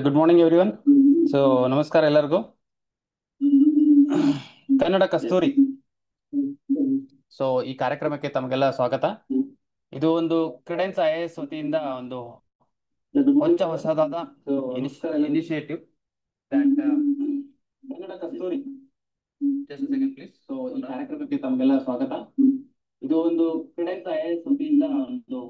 Good morning everyone. So ನಮಸ್ಕಾರ ಎಲ್ಲರಿಗೂ. ಕನ್ನಡ ಕಸ್ತೂರಿ. So ಈ ಕಾರ್ಯಕ್ರಮಕ್ಕೆ ತಮಗೆಲ್ಲ ಸ್ವಾಗತ. ಇದು ಒಂದು ಕ್ರೆಡೆನ್ಸ್ IAS ವತಿಯಿಂದ ಒಂದು ಹೊಸದಾದ initiative Kannada Kasturi. Just second please. So ಈ ಕಾರ್ಯಕ್ರಮಕ್ಕೆ ತಮಗೆಲ್ಲ ಸ್ವಾಗತ. ಇದು ಒಂದು ಕ್ರೆಡೆನ್ಸ್ IAS ವತಿಯಿಂದ ಒಂದು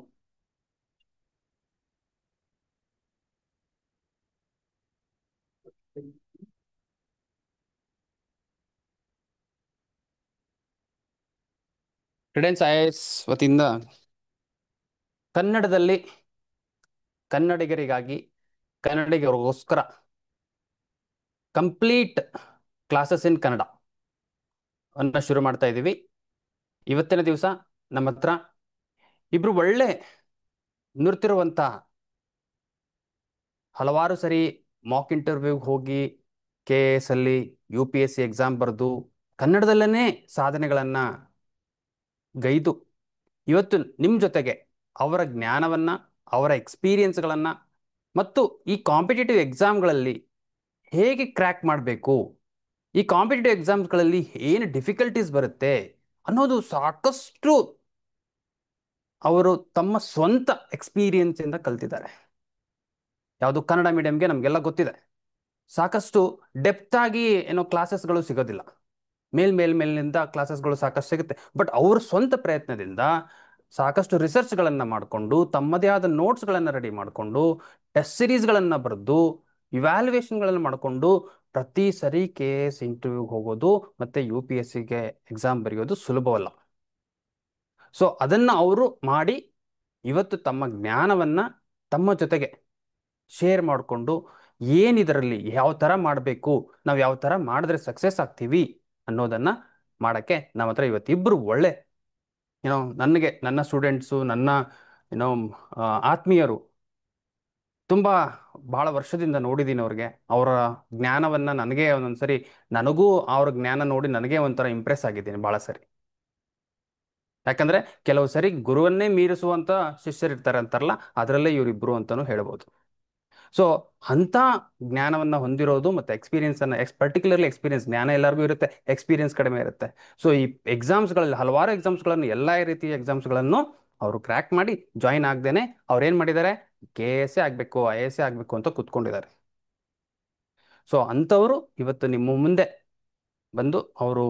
ಕ್ರೆಡೆನ್ಸ್ IAS ವತಿಯಿಂದ ಕನ್ನಡದಲ್ಲಿ ಕನ್ನಡಿಗರಿಗಾಗಿ ಕನ್ನಡಿಗರಿಗೋಸ್ಕರ ಕಂಪ್ಲೀಟ್ ಕ್ಲಾಸಸ್ ಇನ್ ಕನ್ನಡ ಅನ್ನ ಶುರು ಮಾಡ್ತಾ ಇದ್ದೀವಿ. ಇವತ್ತಿನ ದಿವಸ ನಮ್ಮ ಹತ್ರ ಇಬ್ರು ಒಳ್ಳೆ ನುರ್ತಿರುವಂತ, ಹಲವಾರು ಸರಿ ಮಾಕ್ ಇಂಟರ್ವ್ಯೂಗೆ ಹೋಗಿ KS ಅಲ್ಲಿ UPSC ಎಕ್ಸಾಮ್ ಬರೆದು ಕನ್ನಡದಲ್ಲೇ ಸಾಧನೆಗಳನ್ನ ಗೈದು ಇವತ್ತು ನಿಮ್ಮ ಜೊತೆಗೆ ಅವರ ಜ್ಞಾನವನ್ನ, ಅವರ ಎಕ್ಸ್ಪೀರಿಯನ್ಸ್ಗಳನ್ನ ಮತ್ತು ಈ ಕಾಂಪಿಟೇಟಿವ್ ಎಕ್ಸಾಮ್ಗಳಲ್ಲಿ ಹೇಗೆ ಕ್ರ್ಯಾಕ್ ಮಾಡಬೇಕು, ಈ ಕಾಂಪಿಟೇಟಿವ್ ಎಕ್ಸಾಮ್ಸ್ಗಳಲ್ಲಿ ಏನು ಡಿಫಿಕಲ್ಟೀಸ್ ಬರುತ್ತೆ ಅನ್ನೋದು ಸಾಕಷ್ಟು ಅವರು ತಮ್ಮ ಸ್ವಂತ ಎಕ್ಸ್ಪೀರಿಯನ್ಸ್ ಇಂದ ಕಲ್ತಿದ್ದಾರೆ. ಯಾವುದು ಕನ್ನಡ ಮೀಡಿಯಂಗೆ ನಮಗೆಲ್ಲ ಗೊತ್ತಿದೆ, ಸಾಕಷ್ಟು ಡೆಪ್ತ್ ಆಗಿ ಏನೋ ಕ್ಲಾಸಸ್ಗಳು ಸಿಗೋದಿಲ್ಲ, ಮೇಲಿನಿಂದ ಕ್ಲಾಸಸ್ಗಳು ಸಾಕಷ್ಟು ಸಿಗುತ್ತೆ. ಬಟ್ ಅವ್ರ ಸ್ವಂತ ಪ್ರಯತ್ನದಿಂದ ಸಾಕಷ್ಟು ರಿಸರ್ಚ್ಗಳನ್ನು ಮಾಡಿಕೊಂಡು ತಮ್ಮದೇ ಆದ ನೋಟ್ಸ್ಗಳನ್ನು ರೆಡಿ ಮಾಡಿಕೊಂಡು ಟೆಸ್ಟ್ ಸಿರೀಸ್ಗಳನ್ನು ಬರೆದು ಇವ್ಯಾಲ್ಯೂಯೇಷನ್ಗಳನ್ನು ಮಾಡಿಕೊಂಡು ಪ್ರತಿ ಸರಿ KS ಇಂಟರ್ವ್ಯೂಗೆ ಹೋಗೋದು ಮತ್ತು UPSCಗೆ ಎಕ್ಸಾಮ್ ಬರೆಯೋದು ಸುಲಭವಲ್ಲ. ಸೊ ಅದನ್ನು ಅವರು ಮಾಡಿ ಇವತ್ತು ತಮ್ಮ ಜ್ಞಾನವನ್ನು ತಮ್ಮ ಜೊತೆಗೆ ಶೇರ್ ಮಾಡಿಕೊಂಡು ಏನಿದರಲ್ಲಿ ಯಾವ ಥರ ಮಾಡಬೇಕು, ನಾವು ಯಾವ ಥರ ಮಾಡಿದ್ರೆ ಸಕ್ಸಸ್ ಆಗ್ತೀವಿ ಅನ್ನೋದನ್ನು ಮಾಡೋಕ್ಕೆ ನಮ್ಮ ಹತ್ರ ಇವತ್ತಿಬ್ಬರು ಒಳ್ಳೆ ನನಗೆ ನನ್ನ ಸ್ಟೂಡೆಂಟ್ಸು, ನನ್ನ ಆತ್ಮೀಯರು, ತುಂಬ ಭಾಳ ವರ್ಷದಿಂದ ನೋಡಿದ್ದೀನಿ ಅವ್ರಿಗೆ. ಅವರ ಜ್ಞಾನವನ್ನು ನನಗೆ ಒಂದೊಂದ್ಸರಿ ನನಗೂ ಅವ್ರ ಜ್ಞಾನ ನೋಡಿ ನನಗೆ ಒಂಥರ ಇಂಪ್ರೆಸ್ ಆಗಿದ್ದೀನಿ ಭಾಳ ಸರಿ. ಯಾಕಂದರೆ ಕೆಲವು ಸರಿ ಗುರುವನ್ನೇ ಮೀರಿಸುವಂಥ ಶಿಷ್ಯರಿರ್ತಾರೆ ಅಂತಾರಲ್ಲ, ಅದರಲ್ಲೇ ಇವರಿಬ್ಬರು ಅಂತಲೂ ಹೇಳ್ಬೋದು. ಸೊ ಅಂಥ ಜ್ಞಾನವನ್ನು ಹೊಂದಿರೋದು ಮತ್ತು ಎಕ್ಸ್ಪೀರಿಯನ್ಸನ್ನು ಪರ್ಟಿಕ್ಯುಲರ್ಲಿ ಎಕ್ಸ್ಪೀರಿಯನ್ಸ್, ಜ್ಞಾನ ಎಲ್ಲರಿಗೂ ಇರುತ್ತೆ, ಎಕ್ಸ್ಪೀರಿಯನ್ಸ್ ಕಡಿಮೆ ಇರುತ್ತೆ. ಸೊ ಈ ಎಕ್ಸಾಮ್ಸ್ಗಳಲ್ಲಿ ಹಲವಾರು ಎಕ್ಸಾಮ್ಸ್ಗಳನ್ನು, ಎಲ್ಲ ರೀತಿಯ ಎಕ್ಸಾಮ್ಸ್ಗಳನ್ನು ಅವರು ಕ್ರ್ಯಾಕ್ ಮಾಡಿ ಜಾಯಿನ್ ಆಗದೇನೆ ಅವ್ರು ಏನು ಮಾಡಿದ್ದಾರೆ, KS ಆಗಬೇಕು, IAS ಆಗಬೇಕು ಅಂತ ಕೂತ್ಕೊಂಡಿದ್ದಾರೆ. ಸೊ ಅಂಥವರು ಇವತ್ತು ನಿಮ್ಮ ಮುಂದೆ ಬಂದು ಅವರು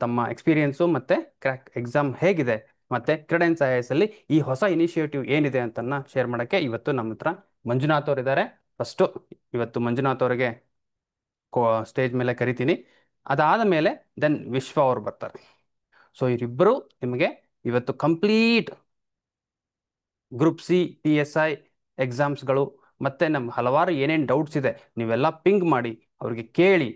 ತಮ್ಮ ಎಕ್ಸ್ಪೀರಿಯನ್ಸು ಮತ್ತು ಕ್ರ್ಯಾಕ್ ಎಕ್ಸಾಮ್ ಹೇಗಿದೆ ಮತ್ತು ಕ್ರೆಡೆನ್ಸ್ IAS ಅಲ್ಲಿ ಈ ಹೊಸ ಇನಿಷಿಯೇಟಿವ್ ಏನಿದೆ ಅಂತನ್ನ ಶೇರ್ ಮಾಡೋಕ್ಕೆ ಇವತ್ತು ನಮ್ಮ ಹತ್ರ ಮಂಜುನಾಥ್ ಅವರು ಇದ್ದಾರೆ. ಫಸ್ಟು ಇವತ್ತು ಮಂಜುನಾಥ್ ಅವರಿಗೆ ಸ್ಟೇಜ್ ಮೇಲೆ ಕರಿತೀನಿ. ಅದಾದ ಮೇಲೆ ದೆನ್ ವಿಶ್ವ ಅವರು ಬರ್ತಾರೆ. ಸೊ ಇವರಿಬ್ಬರು ನಿಮಗೆ ಇವತ್ತು ಕಂಪ್ಲೀಟ್ ಗ್ರೂಪ್ C PSI ಎಕ್ಸಾಮ್ಸ್ಗಳು ಮತ್ತು ನಮ್ಮ ಹಲವಾರು ಏನೇನು ಡೌಟ್ಸ್ ಇದೆ ನೀವೆಲ್ಲ ಪಿಂಗ್ ಮಾಡಿ ಅವ್ರಿಗೆ ಕೇಳಿ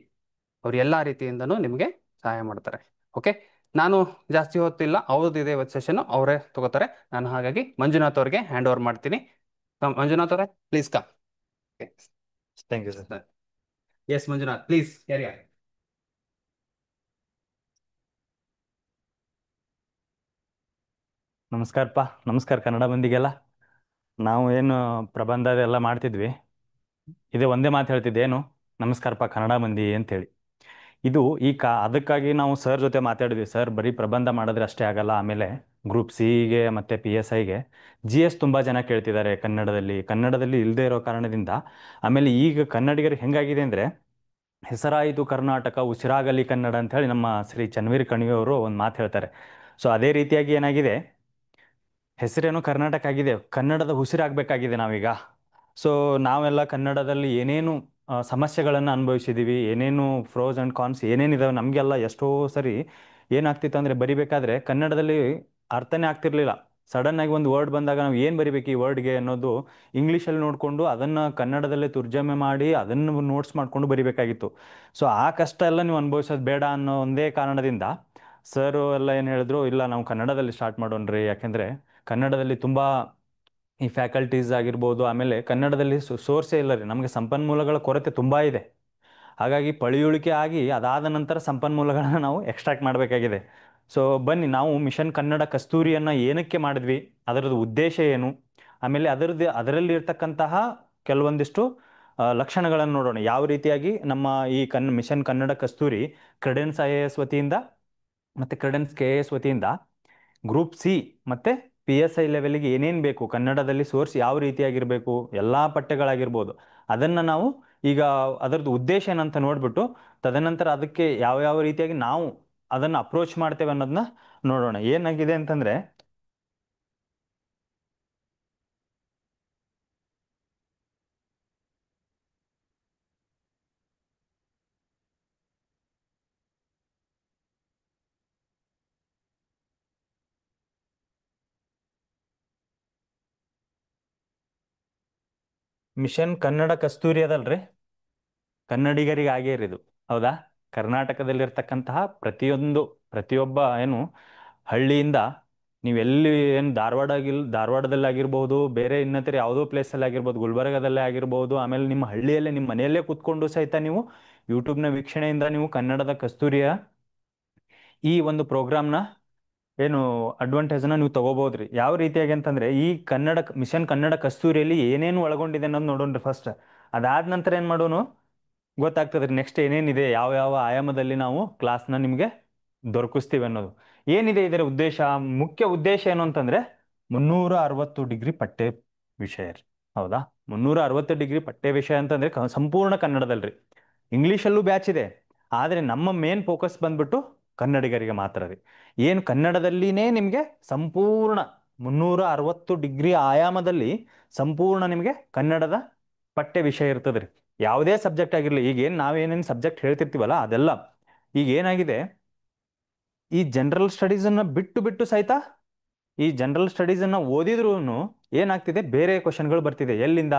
ಅವ್ರು ಎಲ್ಲ ರೀತಿಯಿಂದನೂ ನಿಮಗೆ ಸಹಾಯ ಮಾಡ್ತಾರೆ. ಓಕೆ, ನಾನು ಜಾಸ್ತಿ ಹೊತ್ತಿಲ್ಲ, ಅವ್ರದ್ದಿದೆ ಇವತ್ತು ಸೆಷನ್, ಅವರೇ ತಗೋತಾರೆ. ನಾನು ಹಾಗಾಗಿ ಮಂಜುನಾಥ್ ಅವ್ರಿಗೆ ಹ್ಯಾಂಡ್ ಓವರ್ ಮಾಡ್ತೀನಿ. ಮಂಜುನಾಥ್ ಅವರೇ, please come. Thank you sir. Yes Manjunath, please carry on. ನಮಸ್ಕಾರಪ್ಪ. ನಮಸ್ಕಾರ ಕನ್ನಡ ಮಂದಿಗೆಲ್ಲ. ನಾವು ಏನು ಪ್ರಬಂಧ ಅದೆಲ್ಲ ಮಾಡ್ತಿದ್ವಿ, ಇದೇ ಒಂದೇ ಮಾತು ಹೇಳ್ತಿದ್ದೆ, ಏನು ನಮಸ್ಕಾರಪ್ಪ ಕನ್ನಡ ಮಂದಿ ಅಂತೇಳಿ. ಇದು ಅದಕ್ಕಾಗಿ ನಾವು ಸರ್ ಜೊತೆ ಮಾತಾಡಿದ್ವಿ. ಸರ್ ಬರೀ ಪ್ರಬಂಧ ಮಾಡಿದ್ರೆ ಅಷ್ಟೇ ಆಗಲ್ಲ, ಆಮೇಲೆ ಗ್ರೂಪ್ ಸಿಗೆ ಮತ್ತು PSIಗೆ GS ತುಂಬ ಜನ ಕೇಳ್ತಿದ್ದಾರೆ ಕನ್ನಡದಲ್ಲಿ ಇಲ್ಲದೆ ಇರೋ ಕಾರಣದಿಂದ. ಆಮೇಲೆ ಈಗ ಕನ್ನಡಿಗರಿಗೆ ಹೆಂಗಾಗಿದೆ ಅಂದರೆ, ಹೆಸರಾಯಿತು ಕರ್ನಾಟಕ ಉಸಿರಾಗಲಿ ಕನ್ನಡ ಅಂತ ಹೇಳಿ ನಮ್ಮ ಶ್ರೀ ಚನ್ನವೀರ್ ಕಣಿವೆಯವರು ಒಂದು ಮಾತು ಹೇಳ್ತಾರೆ. ಸೊ ಅದೇ ರೀತಿಯಾಗಿ ಏನಾಗಿದೆ, ಹೆಸರೇನೋ ಕರ್ನಾಟಕ ಆಗಿದೆ, ಕನ್ನಡದ ಉಸಿರಾಗಬೇಕಾಗಿದೆ ನಾವೀಗ. ಸೊ ನಾವೆಲ್ಲ ಕನ್ನಡದಲ್ಲಿ ಏನೇನು ಸಮಸ್ಯೆಗಳನ್ನು ಅನುಭವಿಸಿದ್ದೀವಿ, ಏನೇನು ಪ್ರೋಸ್ ಆ್ಯಂಡ್ ಕಾನ್ಸ್ ಏನೇನಿದಾವೆ ನಮಗೆಲ್ಲ ಎಷ್ಟೋ ಸರಿ ಏನಾಗ್ತಿತ್ತು ಅಂದರೆ, ಬರಿಬೇಕಾದ್ರೆ ಕನ್ನಡದಲ್ಲಿ ಅರ್ಥನೇ ಆಗ್ತಿರ್ಲಿಲ್ಲ. ಸಡನ್ನಾಗಿ ಒಂದು ವರ್ಡ್ ಬಂದಾಗ ನಾವು ಏನು ಬರಿಬೇಕು ಈ ವರ್ಡ್ಗೆ ಅನ್ನೋದು ಇಂಗ್ಲೀಷಲ್ಲಿ ನೋಡಿಕೊಂಡು ಅದನ್ನು ಕನ್ನಡದಲ್ಲೇ ತರ್ಜಮೆ ಮಾಡಿ ಅದನ್ನು ನೋಟ್ಸ್ ಮಾಡಿಕೊಂಡು ಬರಿಬೇಕಾಗಿತ್ತು. ಸೊ ಆ ಕಷ್ಟ ಎಲ್ಲ ನೀವು ಅನುಭವಿಸೋದು ಬೇಡ ಅನ್ನೋ ಒಂದೇ ಕಾರಣದಿಂದ ಸರು ಎಲ್ಲ ಏನು ಹೇಳಿದ್ರು, ಇಲ್ಲ ನಾವು ಕನ್ನಡದಲ್ಲಿ ಸ್ಟಾರ್ಟ್ ಮಾಡೋಣ್ರಿ, ಯಾಕೆಂದರೆ ಕನ್ನಡದಲ್ಲಿ ತುಂಬ ಈ ಫ್ಯಾಕಲ್ಟೀಸ್ ಆಗಿರ್ಬೋದು, ಆಮೇಲೆ ಕನ್ನಡದಲ್ಲಿ ಸೋರ್ಸೇ ಇಲ್ಲ ರೀ, ನಮಗೆ ಸಂಪನ್ಮೂಲಗಳ ಕೊರತೆ ತುಂಬ ಇದೆ. ಹಾಗಾಗಿ ಪಳಿಯುಳಿಕೆ ಆಗಿ ಅದಾದ ನಂತರ ಸಂಪನ್ಮೂಲಗಳನ್ನ ನಾವು ಎಕ್ಸ್ಟ್ರಾಕ್ಟ್ ಮಾಡಬೇಕಾಗಿದೆ. ಸೊ ಬನ್ನಿ, ನಾವು ಮಿಷನ್ ಕನ್ನಡ ಕಸ್ತೂರಿಯನ್ನು ಏನಕ್ಕೆ ಮಾಡಿದ್ವಿ, ಅದರದ್ದು ಉದ್ದೇಶ ಏನು, ಆಮೇಲೆ ಅದರಲ್ಲಿ ಇರ್ತಕ್ಕಂತಹ ಕೆಲವೊಂದಿಷ್ಟು ಲಕ್ಷಣಗಳನ್ನು ನೋಡೋಣ. ಯಾವ ರೀತಿಯಾಗಿ ನಮ್ಮ ಈ ಮಿಷನ್ ಕನ್ನಡ ಕಸ್ತೂರಿ ಕ್ರೆಡೆನ್ಸ್ IAS ವತಿಯಿಂದ ಮತ್ತು ಕ್ರೆಡೆನ್ಸ್ KAS ವತಿಯಿಂದ ಗ್ರೂಪ್ ಸಿ ಮತ್ತು PSI ಲೆವೆಲ್ಗೆ ಏನೇನು ಬೇಕು, ಕನ್ನಡದಲ್ಲಿ ಸೋರ್ಸ್ ಯಾವ ರೀತಿಯಾಗಿರಬೇಕು, ಎಲ್ಲ ಪಠ್ಯಗಳಾಗಿರ್ಬೋದು, ಅದನ್ನು ನಾವು ಈಗ ಅದರದ್ದು ಉದ್ದೇಶ ಏನಂತ ನೋಡಿಬಿಟ್ಟು ತದನಂತರ ಅದಕ್ಕೆ ಯಾವ ಯಾವ ರೀತಿಯಾಗಿ ನಾವು ಅದನ್ನು ಅಪ್ರೋಚ್ ಮಾಡ್ತೇವೆ ಅನ್ನೋದನ್ನ ನೋಡೋಣ. ಏನಾಗಿದೆ ಅಂತಂದರೆ, ಮಿಷನ್ ಕನ್ನಡ ಕಸ್ತೂರಿ ಅದಲ್ರಿ, ಕನ್ನಡಿಗರಿಗೆ ಆಗಿರಿದು, ಹೌದಾ? ಕರ್ನಾಟಕದಲ್ಲಿರ್ತಕ್ಕಂತಹ ಪ್ರತಿಯೊಬ್ಬ ಏನು ಹಳ್ಳಿಯಿಂದ ನೀವೆಲ್ಲಿ ಏನು ಧಾರವಾಡದಲ್ಲಾಗಿರ್ಬೋದು, ಬೇರೆ ಇನ್ನಿತರ ಯಾವುದೋ ಪ್ಲೇಸಲ್ಲಿ ಆಗಿರ್ಬೋದು, ಗುಲ್ಬರ್ಗದಲ್ಲೇ ಆಗಿರ್ಬೋದು, ಆಮೇಲೆ ನಿಮ್ಮ ಹಳ್ಳಿಯಲ್ಲೇ ನಿಮ್ಮ ಮನೆಯಲ್ಲೇ ಕೂತ್ಕೊಂಡು ಸಹಿತ ನೀವು ಯೂಟ್ಯೂಬ್ನ ವೀಕ್ಷಣೆಯಿಂದ ನೀವು ಕನ್ನಡದ ಕಸ್ತೂರಿಯ ಈ ಒಂದು ಪ್ರೋಗ್ರಾಮ್ನ ಏನು ಅಡ್ವಾಂಟೇಜನ್ನ ನೀವು ತಗೋಬೋದ್ರಿ. ಯಾವ ರೀತಿಯಾಗಿ ಅಂತಂದರೆ, ಈ ಮಿಷನ್ ಕನ್ನಡ ಕಸ್ತೂರಿಯಲ್ಲಿ ಏನೇನು ಒಳಗೊಂಡಿದೆ ಅನ್ನೋದು ನೋಡೋಣ್ರಿ ಫಸ್ಟ್. ಅದಾದ ನಂತರ ಏನು ಮಾಡೋನು ಗೊತ್ತಾಗ್ತದೆ ನೆಕ್ಸ್ಟ್ ಏನೇನಿದೆ, ಯಾವ ಯಾವ ಆಯಾಮದಲ್ಲಿ ನಾವು ಕ್ಲಾಸ್ನ ನಿಮಗೆ ದೊರಕಿಸ್ತೀವಿ ಅನ್ನೋದು. ಏನಿದೆ ಇದರ ಉದ್ದೇಶ, ಮುಖ್ಯ ಉದ್ದೇಶ ಏನು ಅಂತಂದರೆ 360 ಡಿಗ್ರಿ ಪಠ್ಯ ವಿಷಯ ರೀ, ಹೌದಾ? 360 ಡಿಗ್ರಿ ಪಠ್ಯ ವಿಷಯ ಅಂತಂದರೆ ಸಂಪೂರ್ಣ ಕನ್ನಡದಲ್ರಿ. ಇಂಗ್ಲೀಷಲ್ಲೂ ಬ್ಯಾಚ್ ಇದೆ, ಆದರೆ ನಮ್ಮ ಮೇನ್ ಫೋಕಸ್ ಬಂದ್ಬಿಟ್ಟು ಕನ್ನಡಿಗರಿಗೆ ಮಾತ್ರ ರೀ. ಏನು ಕನ್ನಡದಲ್ಲಿನೇ ನಿಮಗೆ ಸಂಪೂರ್ಣ 360 ಡಿಗ್ರಿ ಆಯಾಮದಲ್ಲಿ ಸಂಪೂರ್ಣ ನಿಮಗೆ ಕನ್ನಡದ ಪಠ್ಯ ವಿಷಯ ಇರ್ತದೆ ರೀ. ಯಾವುದೇ ಸಬ್ಜೆಕ್ಟ್ ಆಗಿರಲಿ, ಈಗೇನು ನಾವೇನೇನು ಸಬ್ಜೆಕ್ಟ್ ಹೇಳ್ತಿರ್ತೀವಲ್ಲ ಅದೆಲ್ಲ ಈಗ ಏನಾಗಿದೆ, ಈ ಜನರಲ್ ಸ್ಟಡೀಸನ್ನು ಬಿಟ್ಟು ಸಹಿತ ಈ ಜನರಲ್ ಸ್ಟಡೀಸನ್ನು ಓದಿದ್ರೂ ಏನಾಗ್ತಿದೆ, ಬೇರೆ ಕ್ವಶನ್ಗಳು ಬರ್ತಿದೆ. ಎಲ್ಲಿಂದ?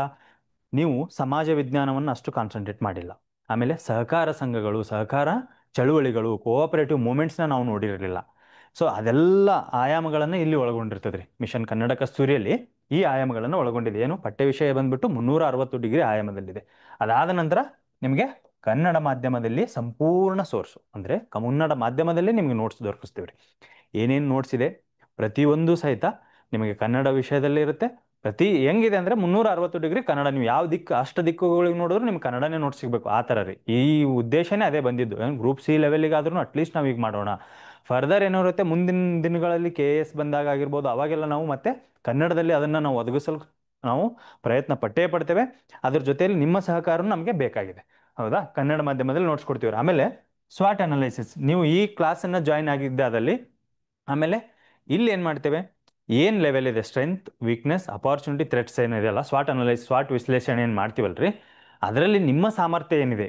ನೀವು ಸಮಾಜ ವಿಜ್ಞಾನವನ್ನು ಅಷ್ಟು ಕಾನ್ಸಂಟ್ರೇಟ್ ಮಾಡಿಲ್ಲ, ಆಮೇಲೆ ಸಹಕಾರ ಸಂಘಗಳು, ಸಹಕಾರ ಚಳುವಳಿಗಳು, ಕೋಆಪರೇಟಿವ್ ಮೂಮೆಂಟ್ಸ್ನ ನಾವು ನೋಡಿರಲಿಲ್ಲ. ಸೊ ಅದೆಲ್ಲ ಆಯಾಮಗಳನ್ನು ಇಲ್ಲಿ ಒಳಗೊಂಡಿರ್ತದೆ ರೀ. ಮಿಷನ್ ಕನ್ನಡ ಕಸ್ತೂರಿಯಲ್ಲಿ ಈ ಆಯಾಮಗಳನ್ನು ಒಳಗೊಂಡಿದೆ. ಏನು ಪಠ್ಯ ವಿಷಯ ಬಂದ್ಬಿಟ್ಟು 360 ಡಿಗ್ರಿ ಆಯಾಮದಲ್ಲಿದೆ. ಅದಾದ ನಂತರ ನಿಮಗೆ ಕನ್ನಡ ಮಾಧ್ಯಮದಲ್ಲಿ ಸಂಪೂರ್ಣ ಸೋರ್ಸು, ಅಂದರೆ ಕನ್ನಡ ಮಾಧ್ಯಮದಲ್ಲಿ ನಿಮಗೆ ನೋಟ್ಸ್ ದೊರಕಿಸ್ತೀವಿ ರೀ. ಏನೇನು ನೋಟ್ಸ್ ಇದೆ ಪ್ರತಿಯೊಂದು ಸಹಿತ ನಿಮಗೆ ಕನ್ನಡ ವಿಷಯದಲ್ಲಿ ಇರುತ್ತೆ. ಹೆಂಗಿದೆ ಅಂದರೆ 360 ಡಿಗ್ರಿ ಕನ್ನಡ, ನೀವು ಯಾವ ದಿಕ್ಕುಗಳಿಗೆ ನೋಡಿದ್ರು ನಿಮ್ಗೆ ಕನ್ನಡನೇ ನೋಟ್ಸ್ ಸಿಗಬೇಕು, ಆ ಥರ ರೀ. ಈ ಉದ್ದೇಶನೇ ಅದೇ ಬಂದಿದ್ದು. ಗ್ರೂಪ್ ಸಿ ಲೆವೆಲಿಗಾದ್ರೂ ಅಟ್ಲೀಸ್ಟ್ ನಾವು ಈಗ ಮಾಡೋಣ. ಫರ್ದರ್ ಏನಿರುತ್ತೆ, ಮುಂದಿನ ದಿನಗಳಲ್ಲಿ KAS ಬಂದಾಗ ಆಗಿರ್ಬೋದು, ಅವಾಗೆಲ್ಲ ನಾವು ಮತ್ತೆ ಕನ್ನಡದಲ್ಲಿ ಅದನ್ನು ನಾವು ಒದಗಿಸಲು ನಾವು ಪ್ರಯತ್ನ ಪಡ್ತೇವೆ. ಅದ್ರ ಜೊತೆಯಲ್ಲಿ ನಿಮ್ಮ ಸಹಕಾರ ನಮಗೆ ಬೇಕಾಗಿದೆ, ಹೌದಾ? ಕನ್ನಡ ಮಾಧ್ಯಮದಲ್ಲಿ ನೋಟ್ಸ್ ಕೊಡ್ತೀವಿ. ಆಮೇಲೆ ಸ್ವಾಟ್ ಅನಲೈಸಿಸ್, ನೀವು ಈ ಕ್ಲಾಸನ್ನು ಜಾಯ್ನ್ ಆಗಿದ್ದಾದಲ್ಲಿ ಆಮೇಲೆ ಇಲ್ಲಿ ಏನು ಮಾಡ್ತೇವೆ, ಏನು ಲೆವೆಲ್ ಇದೆ, ಸ್ಟ್ರೆಂತ್, ವೀಕ್ನೆಸ್, ಅಪಾರ್ಚುನಿಟಿ, ಥ್ರೆಟ್ಸ್ ಏನಿದೆಯಲ್ಲ, ಸ್ವಾಟ್ ವಿಶ್ಲೇಷಣೆ ಏನು ಮಾಡ್ತೀವಲ್ರಿ, ಅದರಲ್ಲಿ ನಿಮ್ಮ ಸಾಮರ್ಥ್ಯ ಏನಿದೆ,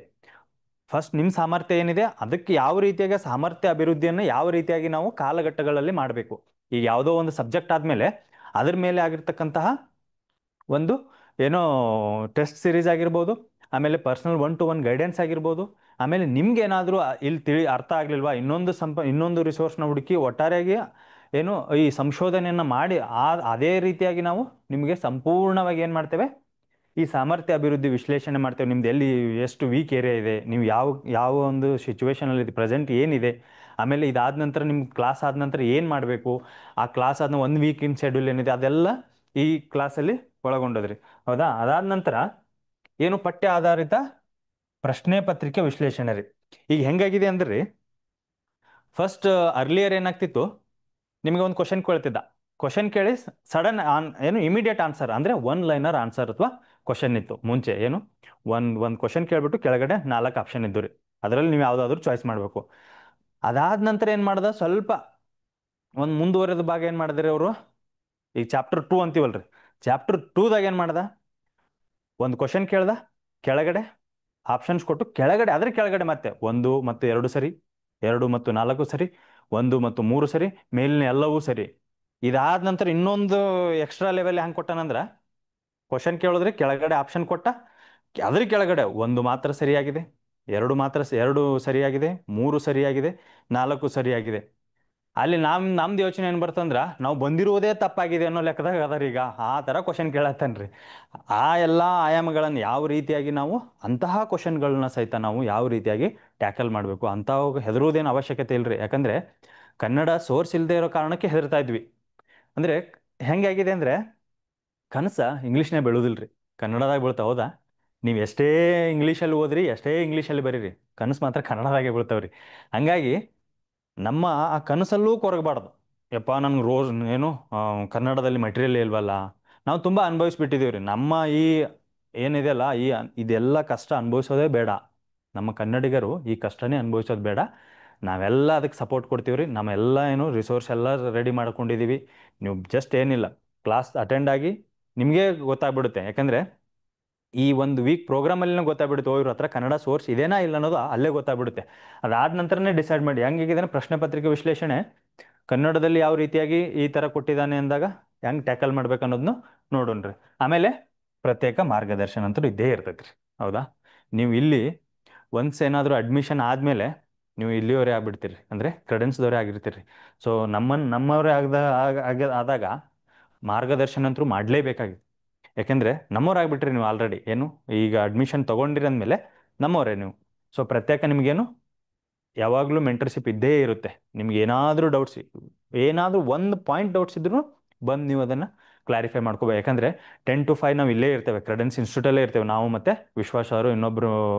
ಫಸ್ಟ್ ನಿಮ್ಮ ಸಾಮರ್ಥ್ಯ ಏನಿದೆ, ಅದಕ್ಕೆ ಯಾವ ರೀತಿಯಾಗಿ ಸಾಮರ್ಥ್ಯ ಅಭಿವೃದ್ಧಿಯನ್ನು ಯಾವ ರೀತಿಯಾಗಿ ನಾವು ಕಾಲಘಟ್ಟಗಳಲ್ಲಿ ಮಾಡಬೇಕು. ಈಗ ಯಾವುದೋ ಒಂದು ಸಬ್ಜೆಕ್ಟ್ ಆದಮೇಲೆ ಅದ್ರ ಮೇಲೆ ಆಗಿರ್ತಕ್ಕಂತಹ ಒಂದು ಏನೋ ಟೆಸ್ಟ್ ಸೀರೀಸ್ ಆಗಿರ್ಬೋದು, ಆಮೇಲೆ ಪರ್ಸನಲ್ 1-to-1 ಗೈಡೆನ್ಸ್ ಆಗಿರ್ಬೋದು, ಆಮೇಲೆ ನಿಮ್ಗೆ ಏನಾದರೂ ಇಲ್ಲಿ ಅರ್ಥ ಆಗಲಿಲ್ವಾ, ಇನ್ನೊಂದು ರಿಸೋರ್ಸ್ನ ಹುಡುಕಿ ಒಟ್ಟಾರೆಯಾಗಿ ಏನು ಈ ಸಂಶೋಧನೆಯನ್ನು ಮಾಡಿ ಅದೇ ರೀತಿಯಾಗಿ ನಾವು ನಿಮಗೆ ಸಂಪೂರ್ಣವಾಗಿ ಏನು ಮಾಡ್ತೇವೆ, ಈ ಸಾಮರ್ಥ್ಯ ಅಭಿವೃದ್ಧಿ ವಿಶ್ಲೇಷಣೆ ಮಾಡ್ತೇವೆ. ನಿಮ್ದು ಎಲ್ಲಿ ಎಷ್ಟು ವೀಕ್ ಏರಿಯಾ ಇದೆ, ನೀವು ಯಾವ ಒಂದು ಸಿಚುವೇಶನಲ್ಲಿ ಪ್ರೆಸೆಂಟ್ ಏನಿದೆ, ಆಮೇಲೆ ಇದಾದ ನಂತರ ನಿಮ್ಮ ಕ್ಲಾಸ್ ಆದ ನಂತರ ಏನು ಮಾಡಬೇಕು, ಆ ಕ್ಲಾಸ್ ಆದ 1 ವೀಕಿನ ಶೆಡ್ಯೂಲ್ ಏನಿದೆ ಅದೆಲ್ಲ ಈ ಕ್ಲಾಸಲ್ಲಿ ಒಳಗೊಂಡದ್ರಿ, ಹೌದಾ? ಅದಾದ ನಂತರ ಏನು ಪಠ್ಯ ಆಧಾರಿತ ಪ್ರಶ್ನೆ ಪತ್ರಿಕೆ ವಿಶ್ಲೇಷಣೆ ರೀ. ಈಗ ಹೆಂಗಾಗಿದೆ ಅಂದ್ರೆ, ಫಸ್ಟ್ ಅರ್ಲಿಯರ್ ಏನಾಗ್ತಿತ್ತು, ನಿಮಗೆ ಒಂದು ಕ್ವಶನ್ ಕೇಳ್ತಿದ್ದ, ಕ್ವಶನ್ ಕೇಳಿ ಸಡನ್ ಏನು ಇಮಿಡಿಯೇಟ್ ಆನ್ಸರ್ ಅಂದರೆ 1 ಲೈನರ್ ಆನ್ಸರ್ ಅಥವಾ ಕ್ವಶನ್ ಇತ್ತು. ಮುಂಚೆ ಏನು ಒಂದು ಕ್ವಶನ್ ಕೇಳ್ಬಿಟ್ಟು ಕೆಳಗಡೆ 4 ಆಪ್ಷನ್ ಇದ್ದು ರೀ, ಅದರಲ್ಲಿ ನೀವು ಯಾವುದಾದ್ರೂ ಚಾಯ್ಸ್ ಮಾಡಬೇಕು. ಅದಾದ ನಂತರ ಏನು ಮಾಡ್ದ, ಸ್ವಲ್ಪ ಒಂದು ಮುಂದುವರೆದ ಭಾಗ ಏನು ಮಾಡಿದ್ರಿ ಅವರು, ಈಗ ಚಾಪ್ಟರ್ 2 ಅಂತೀವಲ್ರಿ, ಚಾಪ್ಟರ್ 2ದಾಗ ಏನು ಮಾಡ್ದ, ಒಂದು ಕ್ವಶನ್ ಕೇಳ್ದ, ಕೆಳಗಡೆ ಆಪ್ಷನ್ಸ್ ಕೊಟ್ಟು ಕೆಳಗಡೆ ಅದ್ರ ಕೆಳಗಡೆ ಮತ್ತೆ 1 ಮತ್ತು 2 ಸರಿ, 2 ಮತ್ತು 4 ಸರಿ, 1 ಮತ್ತು 3 ಸರಿ, ಮೇಲಿನ ಎಲ್ಲವೂ ಸರಿ. ಇದಾದ ನಂತರ ಇನ್ನೊಂದು ಎಕ್ಸ್ಟ್ರಾ ಲೆವೆಲ್ ಹೆಂಗೆ ಕೊಟ್ಟಾನಂದ್ರೆ, ಕ್ವಶನ್ ಕೇಳಿದ್ರೆ ಕೆಳಗಡೆ ಆಪ್ಷನ್ ಕೊಟ್ಟ, ಅದ್ರ ಕೆಳಗಡೆ 1 ಮಾತ್ರ ಸರಿಯಾಗಿದೆ, 2 ಸರಿಯಾಗಿದೆ, 3 ಸರಿಯಾಗಿದೆ, 4 ಸರಿಯಾಗಿದೆ. ಅಲ್ಲಿ ನಮ್ದು ಯೋಚನೆ ಏನು ಬರ್ತಂದ್ರೆ, ನಾವು ಬಂದಿರುವುದೇ ತಪ್ಪಾಗಿದೆ ಅನ್ನೋ ಲೆಕ್ಕದಾಗ ಅದರ ಈಗ ಆ ಥರ ಕ್ವಶನ್ ಕೇಳತ್ತನ್ರಿ. ಆ ಎಲ್ಲ ಆಯಾಮಗಳನ್ನು ಯಾವ ರೀತಿಯಾಗಿ ನಾವು ಅಂತಹ ಕ್ವಶನ್ಗಳನ್ನ ಸಹಿತ ನಾವು ಯಾವ ರೀತಿಯಾಗಿ ಟ್ಯಾಕಲ್ ಮಾಡಬೇಕು, ಅಂತಹ ಹೆದರುವುದೇನು ಅವಶ್ಯಕತೆ ಇಲ್ಲರಿ. ಯಾಕಂದರೆ ಕನ್ನಡ ಸೋರ್ಸ್ ಇಲ್ಲದೆ ಇರೋ ಕಾರಣಕ್ಕೆ ಹೆದರ್ತಾ ಇದ್ವಿ. ಅಂದರೆ ಹೆಂಗಾಗಿದೆ ಅಂದರೆ, ಕನಸ ಇಂಗ್ಲೀಷ್ನೇ ಬೀಳೋದಿಲ್ರಿ, ಕನ್ನಡದಾಗ ಬೀಳ್ತಾವ. ಹೌದಾ? ನೀವು ಎಷ್ಟೇ ಇಂಗ್ಲೀಷಲ್ಲಿ ಓದ್ರಿ, ಎಷ್ಟೇ ಇಂಗ್ಲೀಷಲ್ಲಿ ಬರೀರಿ, ಕನಸು ಮಾತ್ರ ಕನ್ನಡದಾಗೆ ಬೀಳ್ತಾವ್ರಿ. ಹಂಗಾಗಿ ನಮ್ಮ ಆ ಕನಸಲ್ಲೂ ಕೊರಗಬಾರ್ದು. ಯಪ್ಪ ನನ್ಗೆ ರೋಸ್ ಏನು ಕನ್ನಡದಲ್ಲಿ ಮಟೀರಿಯಲ್ ಇಲ್ವಲ್ಲ. ನಾವು ತುಂಬ ಅನುಭವಿಸ್ಬಿಟ್ಟಿದ್ದೀವಿ ರೀ. ನಮ್ಮ ಈ ಏನಿದೆಯಲ್ಲ, ಇದೆಲ್ಲ ಕಷ್ಟ ಅನುಭವಿಸೋದೇ ಬೇಡ. ನಮ್ಮ ಕನ್ನಡಿಗರು ಈ ಕಷ್ಟನೇ ಅನುಭವಿಸೋದು ಬೇಡ. ನಾವೆಲ್ಲ ಅದಕ್ಕೆ ಸಪೋರ್ಟ್ ಕೊಡ್ತೀವಿ ರೀ. ನಮ್ಮೆಲ್ಲ ಏನು ರಿಸೋರ್ಸ್ ಎಲ್ಲ ರೆಡಿ ಮಾಡ್ಕೊಂಡಿದ್ದೀವಿ. ನೀವು ಜಸ್ಟ್ ಏನಿಲ್ಲ, ಕ್ಲಾಸ್ ಅಟೆಂಡ್ ಆಗಿ ನಿಮಗೆ ಗೊತ್ತಾಗ್ಬಿಡುತ್ತೆ. ಯಾಕಂದರೆ ಈ ಒಂದು ವೀಕ್ ಪ್ರೋಗ್ರಾಮಲ್ಲಿ ಗೊತ್ತಾಗ್ಬಿಡುತ್ತೆ, ಇವ್ರ ಹತ್ರ ಕನ್ನಡ ಸೋರ್ಸ್ ಇದೇನಾ ಇಲ್ಲ ಅನ್ನೋದು ಅಲ್ಲೇ ಗೊತ್ತಾಗ್ಬಿಡುತ್ತೆ. ಅದಾದ ನಂತರನೇ ಡಿಸೈಡ್ ಮಾಡಿ ಹೆಂಗಿದೆ ಪ್ರಶ್ನೆ ಪತ್ರಿಕೆ ವಿಶ್ಲೇಷಣೆ ಕನ್ನಡದಲ್ಲಿ ಯಾವ ರೀತಿಯಾಗಿ ಈ ಥರ ಕೊಟ್ಟಿದ್ದಾನೆ ಅಂದಾಗ ಹೆಂಗೆ ಟ್ಯಾಕಲ್ ಮಾಡ್ಬೇಕು ಅನ್ನೋದನ್ನು ನೋಡೋಣ್ರಿ. ಆಮೇಲೆ ಪ್ರತ್ಯೇಕ ಮಾರ್ಗದರ್ಶನ ಅಂತೂ ಇದ್ದೇ ಇರ್ತೈತೆ ರೀ. ಹೌದಾ? ನೀವು ಇಲ್ಲಿ ಒನ್ಸ್ ಏನಾದರೂ ಅಡ್ಮಿಷನ್ ಆದಮೇಲೆ ನೀವು ಇಲ್ಲಿಯವರೇ ಆಗ್ಬಿಡ್ತೀರಿ, ಅಂದರೆ ಕ್ರೆಡೆನ್ಸ್ದವರೇ ಆಗಿರ್ತೀರಿ. ಸೊ ನಮ್ಮವರೇ ಆದಾಗ ಮಾರ್ಗದರ್ಶನ ಅಂತೂ ಮಾಡಲೇಬೇಕಾಗಿತ್ತು. ಯಾಕೆಂದರೆ ನಮ್ಮವ್ರಾಗ್ಬಿಟ್ರಿ ನೀವು ಆಲ್ರೆಡಿ. ಏನು ಈಗ ಅಡ್ಮಿಷನ್ ತೊಗೊಂಡಿರಿ ಅಂದಮೇಲೆ ನಮ್ಮವರೇ ನೀವು. ಸೊ ಪ್ರತ್ಯೇಕ ನಿಮಗೇನು ಯಾವಾಗಲೂ ಮೆಂಟರ್ಶಿಪ್ ಇದ್ದೇ ಇರುತ್ತೆ. ನಿಮ್ಗೆ ಏನಾದರೂ ಡೌಟ್ಸ್, ಏನಾದರೂ ಒಂದು ಪಾಯಿಂಟ್ ಡೌಟ್ಸ್ ಇದ್ರೂ ಬಂದು ನೀವು ಅದನ್ನು ಕ್ಲಾರಿಫೈ ಮಾಡ್ಕೋಬೇಕು. ಯಾಕಂದರೆ 10 to 5 ನಾವು ಇಲ್ಲೇ ಇರ್ತೇವೆ, ಕ್ರೆಡೆನ್ಸ್ ಇನ್ಸ್ಟಿಟ್ಯೂಟಲ್ಲೇ ಇರ್ತೇವೆ. ನಾವು ಮತ್ತು ವಿಶ್ವಾಸ್ ಅವರು, ಇನ್ನೊಬ್ಬರು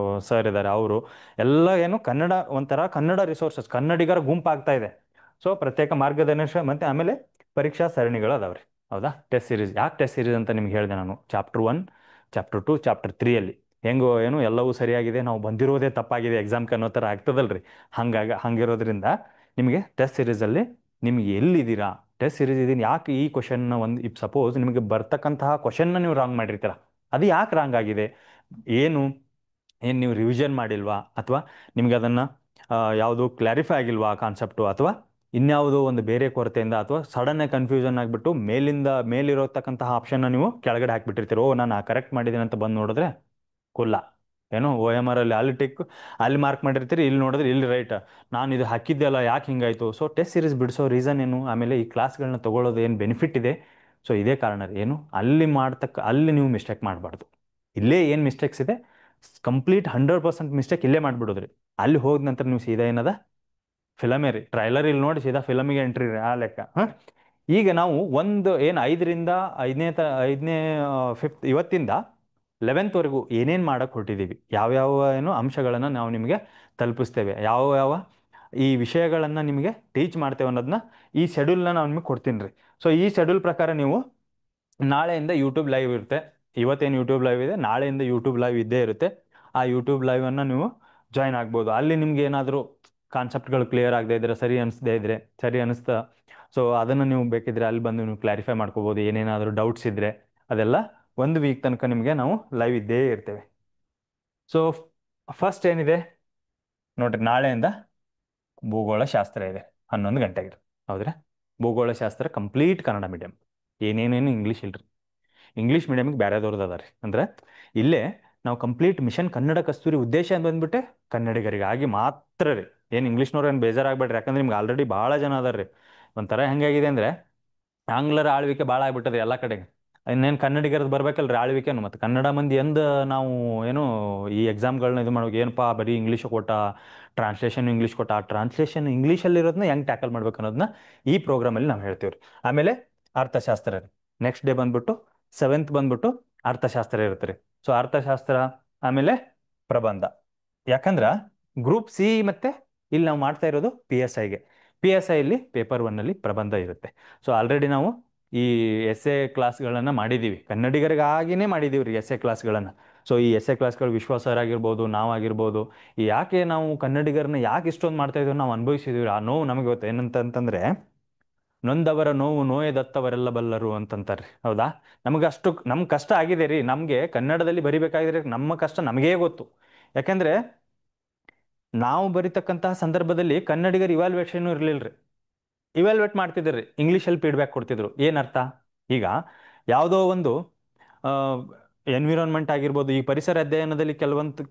ಸರ್ ಇದ್ದಾರೆ, ಅವರು ಎಲ್ಲ ಏನು ಕನ್ನಡ ಒಂಥರ ಕನ್ನಡ ರಿಸೋರ್ಸಸ್, ಕನ್ನಡಿಗರ ಗುಂಪಾಗ್ತಾ ಇದೆ. ಸೊ ಪ್ರತ್ಯೇಕ ಮಾರ್ಗದರ್ಶನ ಮತ್ತು ಆಮೇಲೆ ಪರೀಕ್ಷಾ ಸರಣಿಗಳು ಅದಾವೆ ರೀ. ಹೌದಾ? Test series. ಯಾಕೆ ಟೆಸ್ಟ್ ಸೀರೀಸ್ ಅಂತ ನಿಮ್ಗೆ ಹೇಳಿದೆ ನಾನು. ಚಾಪ್ಟರ್ 1, ಚಾಪ್ಟರ್ 2, ಚಾಪ್ಟರ್ 3 ಹೆಂಗೋ ಏನು ಎಲ್ಲವೂ ಸರಿಯಾಗಿದೆ, ನಾವು ಬಂದಿರೋದೇ ತಪ್ಪಾಗಿದೆ ಎಕ್ಸಾಮ್ಗೆ ಅನ್ನೋ ಥರ ಆಗ್ತದಲ್ರಿ. ಹಂಗಿರೋದ್ರಿಂದ ನಿಮಗೆ ಟೆಸ್ಟ್ ಸೀರೀಸಲ್ಲಿ ನಿಮ್ಗೆ ಎಲ್ಲಿದ್ದೀರಾ, ಟೆಸ್ಟ್ ಸೀರೀಸ್ ಇದೀನಿ ಯಾಕೆ ಈ ಕ್ವಶನ್ನ ಇಫ್ ಸಪೋಸ್ ನಿಮಗೆ ಬರ್ತಕ್ಕಂತಹ ಕ್ವಶನ್ನ ನೀವು ರಾಂಗ್ ಮಾಡಿರ್ತೀರ, ಅದು ಯಾಕೆ ರಾಂಗ್ ಆಗಿದೆ, ಏನು ನೀವು ರಿವಿಷನ್ ಮಾಡಿಲ್ವಾ, ಅಥವಾ ನಿಮ್ಗೆ ಅದನ್ನು ಯಾವುದು ಕ್ಲಾರಿಫೈ ಆಗಿಲ್ವಾ ಕಾನ್ಸೆಪ್ಟು, ಅಥವಾ ಇನ್ಯಾವುದೋ ಒಂದು ಬೇರೆ ಕೊರತೆಯಿಂದ, ಅಥವಾ ಸಡನ್ನಾಗಿ ಕನ್ಫ್ಯೂಷನ್ ಆಗಿಬಿಟ್ಟು ಮೇಲಿರತಕ್ಕಂತಹ ಆಪ್ಷನ್ನ ನೀವು ಕೆಳಗಡೆ ಹಾಕ್ಬಿಟ್ಟಿರ್ತೀರೋ, ನಾನು ಕರೆಕ್ಟ್ ಮಾಡಿದ್ದೀನಿ ಅಂತ ಬಂದು ನೋಡಿದ್ರೆ ಕುಲ್ಲ ಏನೋ OMR ಅಲ್ಲಿ ಅಲ್ಲಿ ಮಾರ್ಕ್ ಮಾಡಿರ್ತೀರಿ, ಇಲ್ಲಿ ನೋಡಿದ್ರೆ ಇಲ್ಲಿ ರೈಟ್, ನಾನು ಇದು ಹಾಕಿದ್ದೆ ಅಲ್ಲ, ಯಾಕೆ ಹಿಂಗಾಯಿತು. ಸೊ ಟೆಸ್ಟ್ ಸೀರೀಸ್ ಬಿಡಿಸೋ ರೀಸನ್ ಏನು, ಆಮೇಲೆ ಈ ಕ್ಲಾಸ್ಗಳನ್ನ ತೊಗೊಳ್ಳೋದು ಏನು ಬೆನಿಫಿಟ್ ಇದೆ. ಸೊ ಇದೇ ಕಾರಣ ಏನು, ಅಲ್ಲಿ ನೀವು ಮಿಸ್ಟೇಕ್ ಮಾಡಬಾರ್ದು. ಇಲ್ಲೇ ಏನು ಮಿಸ್ಟೇಕ್ಸ್ ಇದೆ ಕಂಪ್ಲೀಟ್ 100% ಮಿಸ್ಟೇಕ್ ಇಲ್ಲೇ ಮಾಡಿಬಿಡೋದ್ರಿ. ಅಲ್ಲಿ ಹೋದ ನಂತರ ನೀವು ಸೀದಾ ಏನದ ಫಿಲಮೇ ರೀ, ಟ್ರೈಲರ್ ಇಲ್ಲಿ ನೋಡಿ ಸೀದಾ ಫಿಲಮಿಗೆ ಎಂಟ್ರಿ ರೀ, ಆ ಲೆಕ್ಕ. ಈಗ ನಾವು ಒಂದು ಏನು 5ರಿಂದ 5ನೇ ಫಿಫ್ತ್ ಇವತ್ತಿಂದ 11th ಏನೇನು ಮಾಡಕ್ಕೆ ಹೊರಟಿದ್ದೀವಿ, ಯಾವ್ಯಾವ ಏನು ಅಂಶಗಳನ್ನು ನಾವು ನಿಮಗೆ ತಲುಪಿಸ್ತೇವೆ, ಯಾವ ಈ ವಿಷಯಗಳನ್ನು ನಿಮಗೆ ಟೀಚ್ ಮಾಡ್ತೇವೆ ಅನ್ನೋದನ್ನ ಈ ಶೆಡ್ಯೂಲ್ನ ನಾನು ನಿಮಗೆ ಕೊಡ್ತೀನಿ ರೀ. ಸೊ ಈ ಶೆಡ್ಯೂಲ್ ಪ್ರಕಾರ ನೀವು ನಾಳೆಯಿಂದ ಯೂಟ್ಯೂಬ್ ಲೈವ್ ಇರುತ್ತೆ. ಇವತ್ತೇನು ಯೂಟ್ಯೂಬ್ ಲೈವ್ ಇದೆ, ನಾಳೆಯಿಂದ ಯೂಟ್ಯೂಬ್ ಲೈವ್ ಇದ್ದೇ ಇರುತ್ತೆ. ಆ ಯೂಟ್ಯೂಬ್ ಲೈವನ್ನು ನೀವು ಜಾಯ್ನ್ ಆಗ್ಬೋದು. ಅಲ್ಲಿ ನಿಮ್ಗೆ ಏನಾದರೂ ಕಾನ್ಸೆಪ್ಟ್ಗಳು ಕ್ಲಿಯರ್ ಆಗದೆ ಇದ್ದರೆ, ಸರಿ ಅನಿಸ್ತಾ, ಸೊ ಅದನ್ನು ನೀವು ಬೇಕಿದ್ರೆ ಅಲ್ಲಿ ಬಂದು ನೀವು ಕ್ಲಾರಿಫೈ ಮಾಡ್ಕೋಬೋದು. ಏನೇನಾದರೂ ಡೌಟ್ಸ್ ಇದ್ದರೆ ಅದೆಲ್ಲ ಒಂದು ವೀಕ್ ತನಕ ನಿಮಗೆ ನಾವು ಲೈವ್ ಇದ್ದೇ ಇರ್ತೇವೆ. ಸೊ ಫಸ್ಟ್ ಏನಿದೆ ನೋಡ್ರಿ, ನಾಳೆಯಿಂದ ಭೂಗೋಳಶಾಸ್ತ್ರ ಇದೆ 11 ಗಂಟೆಗೆ. ಹೌದ್ರಾ? ಭೂಗೋಳಶಾಸ್ತ್ರ ಕಂಪ್ಲೀಟ್ ಕನ್ನಡ ಮೀಡಿಯಮ್, ಏನೇನೇನು ಇಂಗ್ಲೀಷ್ ಇಲ್ರಿ. ಇಂಗ್ಲೀಷ್ ಮೀಡಿಯಮಿಗೆ ಬೇರೆದವ್ರದ್ದು ಅದ ರೀ. ಅಂದರೆ ಇಲ್ಲೇ ನಾವು ಕಂಪ್ಲೀಟ್ ಮಿಷನ್ ಕನ್ನಡ ಕಸ್ತೂರಿ ಉದ್ದೇಶ ಬಂದ್ಬಿಟ್ಟೆ ಕನ್ನಡಿಗರಿಗಾಗಿ ಮಾತ್ರ ರೀ. ಏನು ಇಂಗ್ಲೀಷ್ನವ್ರು ಏನು ಬೇಜಾರಾಗಬೇಡ್ರಿ, ಯಾಕಂದ್ರೆ ನಿಮ್ಗೆ ಆಲ್ರೆಡಿ ಭಾಳ ಜನ ಅದಾರ ರೀ. ಒಂಥರ ಹೆಂಗಾಗಿದೆ ಅಂದರೆ ಆಂಗ್ಲರ ಆಳ್ವಿಕೆ ಭಾಳ ಆಗ್ಬಿಟ್ಟದೆ ಎಲ್ಲ ಕಡೆಗೆ. ಇನ್ನೇನು ಕನ್ನಡಿಗರದ್ದು ಬರ್ಬೇಕಲ್ರಿ ಆಳ್ವಿಕೆನು. ಮತ್ತು ಕನ್ನಡ ಮಂದಿ ಎಂದು ನಾವು ಏನು ಈ ಎಕ್ಸಾಮ್ಗಳನ್ನ ಇದು ಮಾಡ್ಬೇಕು, ಏನಪ್ಪ ಬರೀ ಇಂಗ್ಲೀಷ್ ಕೊಟ್ಟ, ಟ್ರಾನ್ಸ್ಲೇಷನ್ ಇಂಗ್ಲೀಷ್ ಕೊಟ್ಟ, ಆ ಟ್ರಾನ್ಸ್ಲೇಷನ್ ಇಂಗ್ಲೀಷಲ್ಲಿರೋದನ್ನ ಹೆಂಗೆ ಟ್ಯಾಕಲ್ ಮಾಡ್ಬೇಕು ಅನ್ನೋದನ್ನ ಈ ಪ್ರೋಗ್ರಾಮಲ್ಲಿ ನಾವು ಹೇಳ್ತೀವಿ ರೀ. ಆಮೇಲೆ ಅರ್ಥಶಾಸ್ತ್ರ ರೀ. ನೆಕ್ಸ್ಟ್ ಡೇ ಬಂದ್ಬಿಟ್ಟು 7th ಬಂದ್ಬಿಟ್ಟು ಅರ್ಥಶಾಸ್ತ್ರ ಇರುತ್ತೆ ರೀ. ಸೊ ಅರ್ಥಶಾಸ್ತ್ರ ಆಮೇಲೆ ಪ್ರಬಂಧ. ಯಾಕಂದ್ರೆ ಗ್ರೂಪ್ ಸಿ ಮತ್ತು ಇಲ್ಲಿ ನಾವು ಮಾಡ್ತಾ ಇರೋದು PSIಗೆ. PSIಲಿ ಪೇಪರ್ 1ಅಲ್ಲಿ ಪ್ರಬಂಧ ಇರುತ್ತೆ. ಸೊ ಆಲ್ರೆಡಿ ನಾವು ಈ ಎಸ್ಸೆ ಕ್ಲಾಸ್ಗಳನ್ನು ಮಾಡಿದ್ದೀವಿ, ಕನ್ನಡಿಗರಿಗಾಗಿನೇ ಮಾಡಿದ್ದೀವಿ ರೀ ಎಸ್ಸೆ ಕ್ಲಾಸ್ಗಳನ್ನು. ಸೊ ಈ ಎಸ್ಸೆ ಕ್ಲಾಸ್ಗಳು ವಿಶ್ವಾಸರಾಗಿರ್ಬೋದು, ನಾವಾಗಿರ್ಬೋದು, ಯಾಕೆ ನಾವು ಕನ್ನಡಿಗರನ್ನ ಯಾಕೆ ಇಷ್ಟೊಂದು ಮಾಡ್ತಾ ಇದ್ದೀವಿ, ನಾವು ಅನುಭವಿಸಿದ್ದೀವಿ. ಆ ನೋವು ನಮಗೆ ಗೊತ್ತು. ಏನಂತಂತಂದರೆ ನೊಂದವರ ನೋವು ನೋಯದತ್ತವರೆಲ್ಲ ಬಲ್ಲರು ಅಂತಂತಾರೆ. ಹೌದಾ? ನಮಗೆ ಅಷ್ಟು ನಮ್ಮ ಕಷ್ಟ ಆಗಿದೆ ರೀ. ನಮಗೆ ಕನ್ನಡದಲ್ಲಿ ಬರಿಬೇಕಾಗಿದ್ರೆ ನಮ್ಮ ಕಷ್ಟ ನಮಗೇ ಗೊತ್ತು. ಯಾಕೆಂದರೆ ನಾವು ಬರಿತಕ್ಕಂತಹ ಸಂದರ್ಭದಲ್ಲಿ ಕನ್ನಡಿಗರು ಇವ್ಯಾಲ್ಯೂಯೇಷನ್ ಇರಲಿಲ್ಲ ರೀ. ಇವ್ಯಾಲ್ಯೂಯೇಟ್ ಮಾಡ್ತಿದ್ರು, ಇಂಗ್ಲೀಷಲ್ಲಿ ಫೀಡ್ಬ್ಯಾಕ್ ಕೊಡ್ತಿದ್ರು. ಏನರ್ಥ? ಈಗ ಯಾವುದೋ ಒಂದು ಎನ್ವಿರಾನ್ಮೆಂಟ್ ಆಗಿರ್ಬೋದು, ಈ ಪರಿಸರ ಅಧ್ಯಯನದಲ್ಲಿ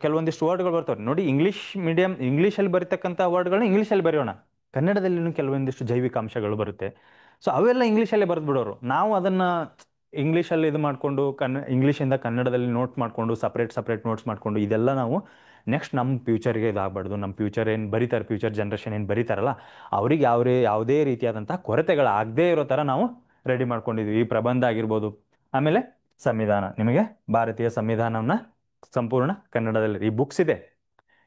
ಕೆಲವೊಂದಿಷ್ಟು ವರ್ಡ್ಗಳು ಬರ್ತಾವೆ ನೋಡಿ. ಇಂಗ್ಲೀಷಲ್ಲಿ ಬರೀತಕ್ಕಂಥ ವರ್ಡ್ಗಳನ್ನ ಇಂಗ್ಲೀಷಲ್ಲಿ ಬರೆಯೋಣ, ಕನ್ನಡದಲ್ಲಿನೂ ಕೆಲವೊಂದಿಷ್ಟು ಜೈವಿಕ ಅಂಶಗಳು ಬರುತ್ತೆ. ಸೊ ಅವೆಲ್ಲ ಇಂಗ್ಲೀಷಲ್ಲೇ ಬರೆದು ಬಿಡೋರು. ನಾವು ಅದನ್ನು ಇಂಗ್ಲೀಷಲ್ಲಿ ಇದು ಮಾಡಿಕೊಂಡು ಇಂಗ್ಲೀಷಿಂದ ಕನ್ನಡದಲ್ಲಿ ನೋಟ್ ಮಾಡಿಕೊಂಡು ಸಪ್ರೇಟ್ ನೋಟ್ಸ್ ಮಾಡಿಕೊಂಡು ಇದೆಲ್ಲ ನಾವು ನೆಕ್ಸ್ಟ್ ನಮ್ಮ ಫ್ಯೂಚರ್ಗೆ ಇದಾಗಬಾರ್ದು. ನಮ್ಮ ಫ್ಯೂಚರ್ ಏನು ಬರೀತಾರೆ, ಫ್ಯೂಚರ್ ಜನ್ರೇಷನ್ ಏನು ಬರೀತಾರಲ್ಲ, ಅವ್ರಿಗೆ ಯಾವುದೇ ರೀತಿಯಾದಂಥ ಕೊರತೆಗಳಾಗದೇ ಇರೋ ಥರ ನಾವು ರೆಡಿ ಮಾಡ್ಕೊಂಡಿದ್ವಿ. ಈ ಪ್ರಬಂಧ ಆಗಿರ್ಬೋದು, ಆಮೇಲೆ ಸಂವಿಧಾನ, ನಿಮಗೆ ಭಾರತೀಯ ಸಂವಿಧಾನವನ್ನ ಸಂಪೂರ್ಣ ಕನ್ನಡದಲ್ಲಿ ಈ ಬುಕ್ಸ್ ಇದೆ.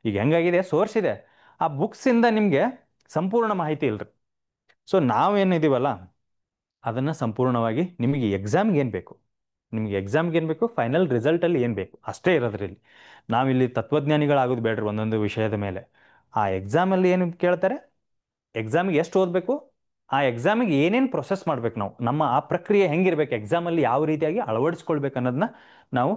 ಈಗ ಹೆಂಗಾಗಿದೆ, ಸೋರ್ಸ್ ಇದೆ, ಆ ಬುಕ್ಸಿಂದ ನಿಮಗೆ ಸಂಪೂರ್ಣ ಮಾಹಿತಿ ಇಲ್ರಿ. ಸೊ ನಾವೇನಿದೀವಲ್ಲ ಅದನ್ನು ಸಂಪೂರ್ಣವಾಗಿ ನಿಮಗೆ ಎಕ್ಸಾಮ್ಗೆ ಏನು ಬೇಕು, ನಿಮಗೆ ಎಕ್ಸಾಮ್ಗೆ ಏನು ಬೇಕು, ಫೈನಲ್ ರಿಸಲ್ಟಲ್ಲಿ ಏನು ಬೇಕು ಅಷ್ಟೇ ಇರೋದ್ರಲ್ಲಿ. ನಾವಿಲ್ಲಿ ತತ್ವಜ್ಞಾನಿಗಳಾಗೋದು ಬೇಡ್ರಿ ಒಂದೊಂದು ವಿಷಯದ ಮೇಲೆ. ಆ ಎಕ್ಸಾಮಲ್ಲಿ ಏನು ಕೇಳ್ತಾರೆ, ಎಕ್ಸಾಮಿಗೆ ಎಷ್ಟು ಓದಬೇಕು, ಆ ಎಕ್ಸಾಮಿಗೆ ಏನೇನು ಪ್ರೊಸೆಸ್ ಮಾಡ್ಬೇಕು, ನಾವು ನಮ್ಮ ಆ ಪ್ರಕ್ರಿಯೆ ಹೆಂಗಿರ್ಬೇಕು, ಎಕ್ಸಾಮಲ್ಲಿ ಯಾವ ರೀತಿಯಾಗಿ ಅಳವಡಿಸ್ಕೊಳ್ಬೇಕು ಅನ್ನೋದನ್ನ ನಾವು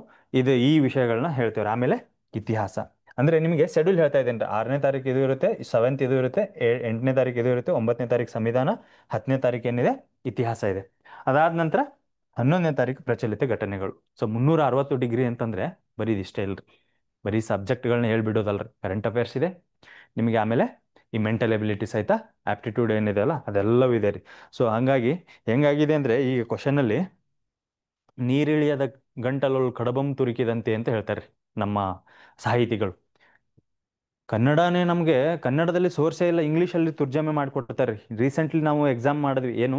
ಈ ವಿಷಯಗಳನ್ನ ಹೇಳ್ತೇವೆ. ಆಮೇಲೆ ಇತಿಹಾಸ ಅಂದರೆ ನಿಮಗೆ ಶೆಡ್ಯೂಲ್ ಹೇಳ್ತಾ ಇದ್ದೇನೆ. 6ನೇ ತಾರೀಕು ಇದು ಇರುತ್ತೆ, 7th ಇದು ಇರುತ್ತೆ, 8ನೇ ತಾರೀಕು ಇದು ಇರುತ್ತೆ, 9ನೇ ತಾರೀಕು ಸಂವಿಧಾನ, 10ನೇ ತಾರೀಕು ಏನಿದೆ ಇತಿಹಾಸ ಇದೆ. ಅದಾದ ನಂತರ 11ನೇ ತಾರೀಕು ಪ್ರಚಲಿತ ಘಟನೆಗಳು. ಸೊ 360 ಡಿಗ್ರಿ ಅಂತಂದರೆ ಬರೀ ಇದಿಷ್ಟೇ ಇಲ್ರಿ, ಬರೀ ಸಬ್ಜೆಕ್ಟ್ಗಳನ್ನ ಹೇಳ್ಬಿಡೋದಲ್ರಿ, ಕರೆಂಟ್ ಅಫೇರ್ಸ್ ಇದೆ ನಿಮಗೆ. ಆಮೇಲೆ ಈ ಮೆಂಟಲ್ ಎಬಿಲಿಟಿ ಸಹಿತ ಆಪ್ಟಿಟ್ಯೂಡ್ ಏನಿದೆ ಅಲ್ಲ ಅದೆಲ್ಲವೂ ಇದೆ ರೀ. ಸೊ ಹಾಗಾಗಿ ಹೆಂಗಾಗಿದೆ ಅಂದರೆ ಈ ಕ್ವಶನಲ್ಲಿ ನೀರಿಳಿಯದ ಗಂಟಲೊಳು ಕಡಬಂ ತುರುಕಿದಂತೆ ಅಂತ ಹೇಳ್ತಾರೆ ನಮ್ಮ ಸಾಹಿತಿಗಳು. ಕನ್ನಡನೇ ನಮಗೆ ಕನ್ನಡದಲ್ಲಿ ಸೋರ್ಸೇ ಇಲ್ಲ, ಇಂಗ್ಲೀಷಲ್ಲಿ ತುರ್ಜಮೆ ಮಾಡಿಕೊಡ್ತಾರೆ ರೀ. ರೀಸೆಂಟ್ಲಿ ನಾವು ಎಕ್ಸಾಮ್ ಮಾಡಿದ್ವಿ, ಏನು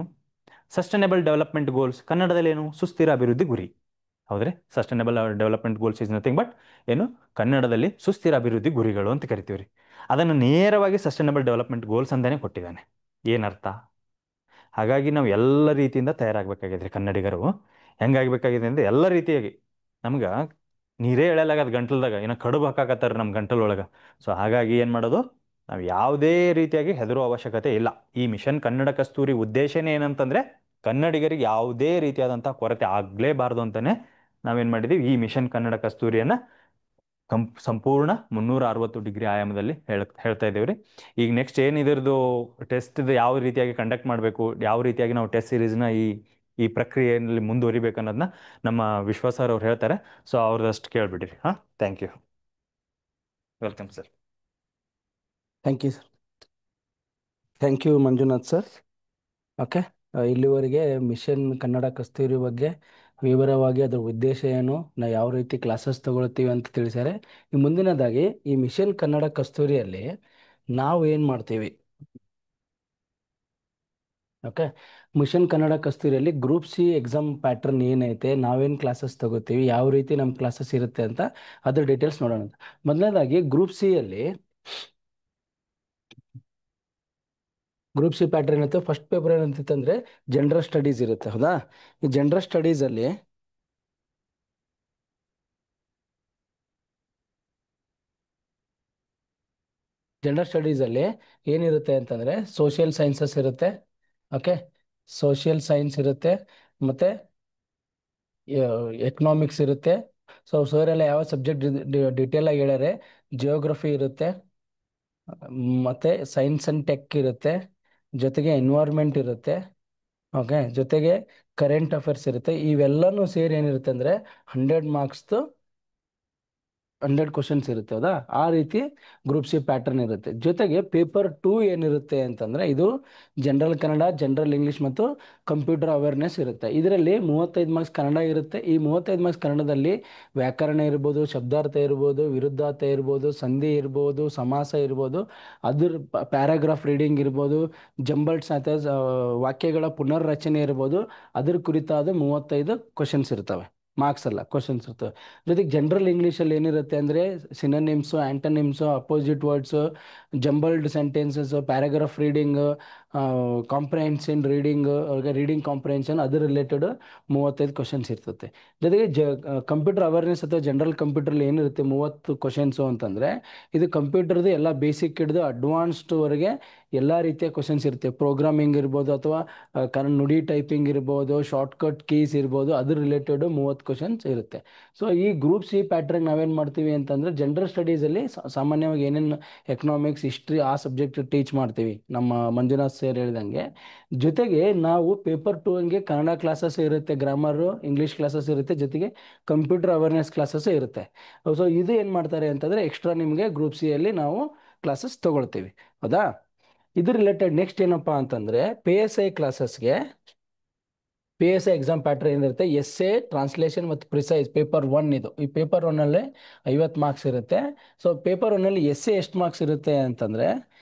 ಸಸ್ಟೈನಬಲ್ ಡೆವಲಪ್ಮೆಂಟ್ ಗೋಲ್ಸ್, ಕನ್ನಡದಲ್ಲಿ ಏನು ಸುಸ್ಥಿರ ಅಭಿವೃದ್ಧಿ ಗುರಿ. ಹೌದ್ರಿ, sustainable development goals is nothing but ಏನು, ಕನ್ನಡದಲ್ಲಿ ಸುಸ್ಥಿರ ಅಭಿವೃದ್ಧಿ ಗುರಿಗಳು ಅಂತ ಕರಿತೀವಿ ರೀ. ಅದನ್ನು ನೇರವಾಗಿ ಸಸ್ಟೈನಬಲ್ ಡೆವಲಪ್ಮೆಂಟ್ ಗೋಲ್ಸ್ ಅಂತಾನೆ ಕೊಟ್ಟಿದ್ದಾನೆ. ಏನರ್ಥ? ಹಾಗಾಗಿ ನಾವು ಎಲ್ಲ ರೀತಿಯಿಂದ ತಯಾರಾಗಬೇಕಾಗಿದೆ ಕನ್ನಡಿಗರು. ಹೆಂಗಾಗಬೇಕಾಗಿದೆ ಅಂದರೆ ಎಲ್ಲ ರೀತಿಯಾಗಿ ನಮ್ಗೆ ನೀರೇ ಎಳೆಯಲಾಗದು ಗಂಟಲ್ದಾಗ, ಏನೋ ಕಡುಬು ಹಾಕಾಕತ್ತಾರೆ ನಮ್ಮ ಗಂಟಲೊಳಗೆ. ಸೊ ಹಾಗಾಗಿ ಏನು ಮಾಡೋದು, ನಾವು ಯಾವುದೇ ರೀತಿಯಾಗಿ ಹೆದರೋ ಅವಶ್ಯಕತೆ ಇಲ್ಲ. ಈ ಮಿಷನ್ ಕನ್ನಡ ಕಸ್ತೂರಿ ಉದ್ದೇಶನೇ ಏನಂತಂದರೆ ಕನ್ನಡಿಗರಿಗೆ ಯಾವುದೇ ರೀತಿಯಾದಂಥ ಕೊರತೆ ಆಗಲೇಬಾರ್ದು ಅಂತಲೇ ನಾವೇನು ಮಾಡಿದ್ದೀವಿ, ಈ ಮಿಷನ್ ಕನ್ನಡ ಕಸ್ತೂರಿಯನ್ನು ಸಂಪೂರ್ಣ 360 ಡಿಗ್ರಿ ಆಯಾಮದಲ್ಲಿ ಹೇಳ್ತಾ ಇದ್ದೇವೆ ರೀ. ಈಗ ನೆಕ್ಸ್ಟ್ ಏನು ಇದರದು ಟೆಸ್ಟ್ದು ಯಾವ ರೀತಿಯಾಗಿ ಕಂಡಕ್ಟ್ ಮಾಡಬೇಕು, ಯಾವ ರೀತಿಯಾಗಿ ನಾವು ಟೆಸ್ಟ್ ಸೀರೀಸ್ನ ಈ ಪ್ರಕ್ರಿಯೆಯಲ್ಲಿ ಮುಂದುವರಿಬೇಕು ಅನ್ನೋದನ್ನ ನಮ್ಮ ವಿಶ್ವಾಸ್ ಸರ್ ಅವ್ರು ಹೇಳ್ತಾರೆ. ಸೊ ಅವ್ರದಷ್ಟು ಕೇಳಿಬಿಡ್ರಿ. ಹಾಂ, thank you, welcome sir. Thank you sir. Thank you Manjunath sir. Okay, ಇಲ್ಲಿವರೆಗೆ ಮಿಷನ್ ಕನ್ನಡ ಕಸ್ತೂರಿ ಬಗ್ಗೆ ವಿವರವಾಗಿ ಅದರ ಉದ್ದೇಶ ಏನು, ನಾವು ಯಾವ ರೀತಿ ಕ್ಲಾಸಸ್ ತಗೊಳ್ತೀವಿ ಅಂತ ತಿಳಿಸ್ಯಾರೆ. ಈ ಮುಂದಿನದಾಗಿ ಈ ಮಿಷನ್ ಕನ್ನಡ ಕಸ್ತೂರಿಯಲ್ಲಿ ನಾವು ಏನು ಮಾಡ್ತೀವಿ. ಓಕೆ, ಮಿಷನ್ ಕನ್ನಡ ಕಸ್ತೂರಿಯಲ್ಲಿ ಗ್ರೂಪ್ ಸಿ ಎಕ್ಸಾಮ್ ಪ್ಯಾಟ್ರನ್ ಏನೈತೆ, ನಾವೇನು ಕ್ಲಾಸಸ್ ತಗೋತೀವಿ, ಯಾವ ರೀತಿ ನಮ್ಮ ಕ್ಲಾಸಸ್ ಇರುತ್ತೆ ಅಂತ ಅದ್ರ ಡೀಟೇಲ್ಸ್ ನೋಡೋಣ. ಮೊದಲನೇದಾಗಿ ಗ್ರೂಪ್ ಸಿ ಪ್ಯಾಟ್ರನ್ ಇರುತ್ತೆ. ಫಸ್ಟ್ ಪೇಪರ್ ಏನಂತಿತ್ತು ಅಂದರೆ ಜನರಲ್ ಸ್ಟಡೀಸ್ ಇರುತ್ತೆ. ಹೌದಾ, ಈ ಜನರಲ್ ಸ್ಟಡೀಸಲ್ಲಿ ಏನಿರುತ್ತೆ ಅಂತಂದರೆ ಸೋಷಿಯಲ್ ಸೈನ್ಸಸ್ ಇರುತ್ತೆ. ಓಕೆ, ಸೋಷಿಯಲ್ ಸೈನ್ಸ್ ಇರುತ್ತೆ, ಮತ್ತು ಎಕನಾಮಿಕ್ಸ್ ಇರುತ್ತೆ. ಸೊ ಸರ್ ಎಲ್ಲ ಯಾವ ಸಬ್ಜೆಕ್ಟ್ ಡಿಟೇಲಾಗಿ ಹೇಳ್ಯಾರೆ. ಜಿಯೋಗ್ರಫಿ ಇರುತ್ತೆ, ಮತ್ತು ಸೈನ್ಸ್ ಆ್ಯಂಡ್ ಟೆಕ್ ಇರುತ್ತೆ, ಜೊತೆಗೆ ಎನ್ವೈರ್ಮೆಂಟ್ ಇರುತ್ತೆ. ಓಕೆ, ಜೊತೆಗೆ ಕರೆಂಟ್ ಅಫೇರ್ಸ್ ಇರುತ್ತೆ. ಇವೆಲ್ಲನೂ ಸೇರಿ ಏನಿರುತ್ತೆ ಅಂದರೆ 100 ಮಾರ್ಕ್ಸ್ದು 100 ಕ್ವಶನ್ಸ್ ಇರುತ್ತೆ. ಹೌದಾ, ಆ ರೀತಿ ಗ್ರೂಪ್ ಸಿ ಪ್ಯಾಟರ್ನ್ ಇರುತ್ತೆ. ಜೊತೆಗೆ ಪೇಪರ್ 2 ಏನಿರುತ್ತೆ ಅಂತಂದರೆ ಇದು ಜನರಲ್ ಕನ್ನಡ, ಜನರಲ್ ಇಂಗ್ಲೀಷ್ ಮತ್ತು ಕಂಪ್ಯೂಟರ್ ಅವೇರ್ನೆಸ್ ಇರುತ್ತೆ. ಇದರಲ್ಲಿ 35 ಮಾರ್ಕ್ಸ್ ಕನ್ನಡ ಇರುತ್ತೆ. ಈ 35 ಮಾರ್ಕ್ಸ್ ಕನ್ನಡದಲ್ಲಿ ವ್ಯಾಕರಣ ಇರ್ಬೋದು, ಶಬ್ದಾರ್ಥ ಇರ್ಬೋದು, ವಿರುದ್ಧಾರ್ಥ ಇರ್ಬೋದು, ಸಂಧಿ ಇರ್ಬೋದು, ಸಮಾಸ ಇರ್ಬೋದು, ಅದ್ರ ಪ್ಯಾರಾಗ್ರಾಫ್ ರೀಡಿಂಗ್ ಇರ್ಬೋದು, ಜಂಬಲ್ಡ್ ಸೆಂಟೆನ್ಸ್ ವಾಕ್ಯಗಳ ಪುನರ್ರಚನೆ ಇರ್ಬೋದು, ಅದ್ರ ಕುರಿತಾದ 35 ಕ್ವಶನ್ಸ್ ಇರ್ತವೆ. ಮಾರ್ಕ್ಸ್ ಅಲ್ಲ, ಕ್ವಶನ್ಸ್ ಇರ್ತವೆ. ಜೊತೆಗೆ ಜನರಲ್ ಇಂಗ್ಲೀಷಲ್ಲಿ ಏನಿರುತ್ತೆ ಅಂದರೆ synonyms, antonyms, opposite words, jumbled sentences, paragraph reading, comprehension reading, ಅವ್ರಿಗೆ ರೀಡಿಂಗ್ ಕಾಂಪ್ರಹೆನ್ಷನ್, ಅದ್ರ ರಿಲೇಟೆಡ್ 35 ಕ್ವಶನ್ಸ್ ಇರ್ತದೆ. ಜೊತೆಗೆ ಕಂಪ್ಯೂಟರ್ ಅವೇರ್ನೆಸ್ ಅಥವಾ ಜನರಲ್ ಕಂಪ್ಯೂಟ್ರಲ್ಲಿ ಏನಿರುತ್ತೆ 30 ಕ್ವಶನ್ಸು ಅಂತಂದರೆ ಇದು ಕಂಪ್ಯೂಟರ್ದು ಎಲ್ಲ ಬೇಸಿಕ್ ಹಿಡಿದು ಅಡ್ವಾನ್ಸ್ಡ್ವರೆಗೆ ಎಲ್ಲ ರೀತಿಯ ಕ್ವಶನ್ಸ್ ಇರುತ್ತೆ. ಪ್ರೋಗ್ರಾಮಿಂಗ್ ಇರ್ಬೋದು, ಅಥವಾ ನುಡಿ ಟೈಪಿಂಗ್ ಇರ್ಬೋದು, ಶಾರ್ಟ್ಕಟ್ ಕೀಸ್ ಇರ್ಬೋದು, ಅದ್ರ ರಿಲೇಟೆಡ್ 30 ಕ್ವಶನ್ಸ್ ಇರುತ್ತೆ. ಸೊ ಈ ಗ್ರೂಪ್ ಸಿ ಪ್ಯಾಟ್ರನ್ ನಾವೇನು ಮಾಡ್ತೀವಿ ಅಂತಂದರೆ ಜನರಲ್ ಸ್ಟಡೀಸಲ್ಲಿ ಸಾಮಾನ್ಯವಾಗಿ ಏನೇನು ಎಕನಾಮಿಕ್ಸ್, ಹಿಸ್ಟ್ರಿ ಆ ಸಬ್ಜೆಕ್ಟ್ ಟೀಚ್ ಮಾಡ್ತೀವಿ ನಮ್ಮ ಮಂಜುನಾಥ್ ಸರ್ ಹೇಳಿದಂಗೆ. ಜೊತೆಗೆ ನಾವು ಪೇಪರ್ 2 ಕನ್ನಡ ಕ್ಲಾಸಸ್ ಇರುತ್ತೆ, ಗ್ರಾಮರು, ಇಂಗ್ಲೀಷ್ ಕ್ಲಾಸಸ್ ಇರುತ್ತೆ, ಜೊತೆಗೆ ಕಂಪ್ಯೂಟರ್ ಅವೇರ್ನೆಸ್ ಕ್ಲಾಸಸ್ ಇರುತ್ತೆ. ಸೊ ಇದು ಏನು ಮಾಡ್ತಾರೆ ಅಂತಂದರೆ ಎಕ್ಸ್ಟ್ರಾ ನಿಮಗೆ ಗ್ರೂಪ್ ಸಿಯಲ್ಲಿ ನಾವು ಕ್ಲಾಸಸ್ ತೊಗೊಳ್ತೀವಿ. ಹೌದಾ, ಇದು ರಿಲೇಟೆಡ್ ನೆಕ್ಸ್ಟ್ ಏನಪ್ಪ ಅಂತಂದರೆ P S I exam pattern ಏನಿರುತ್ತೆ, ಎಸ್ಸೆ, ಟ್ರಾನ್ಸ್ಲೇಷನ್ ಮತ್ತು ಪ್ರಿಸೈಸ್ ಪೇಪರ್ 1 ಇದು. ಈ ಪೇಪರ್ 1ನಲ್ಲಿ 50 ಮಾರ್ಕ್ಸ್ ಇರುತ್ತೆ. ಸೊ ಪೇಪರ್ 1ನಲ್ಲಿ ಎಸ್ಸೆ ಎಷ್ಟು ಮಾರ್ಕ್ಸ್ ಇರುತ್ತೆ ಅಂತಂದರೆ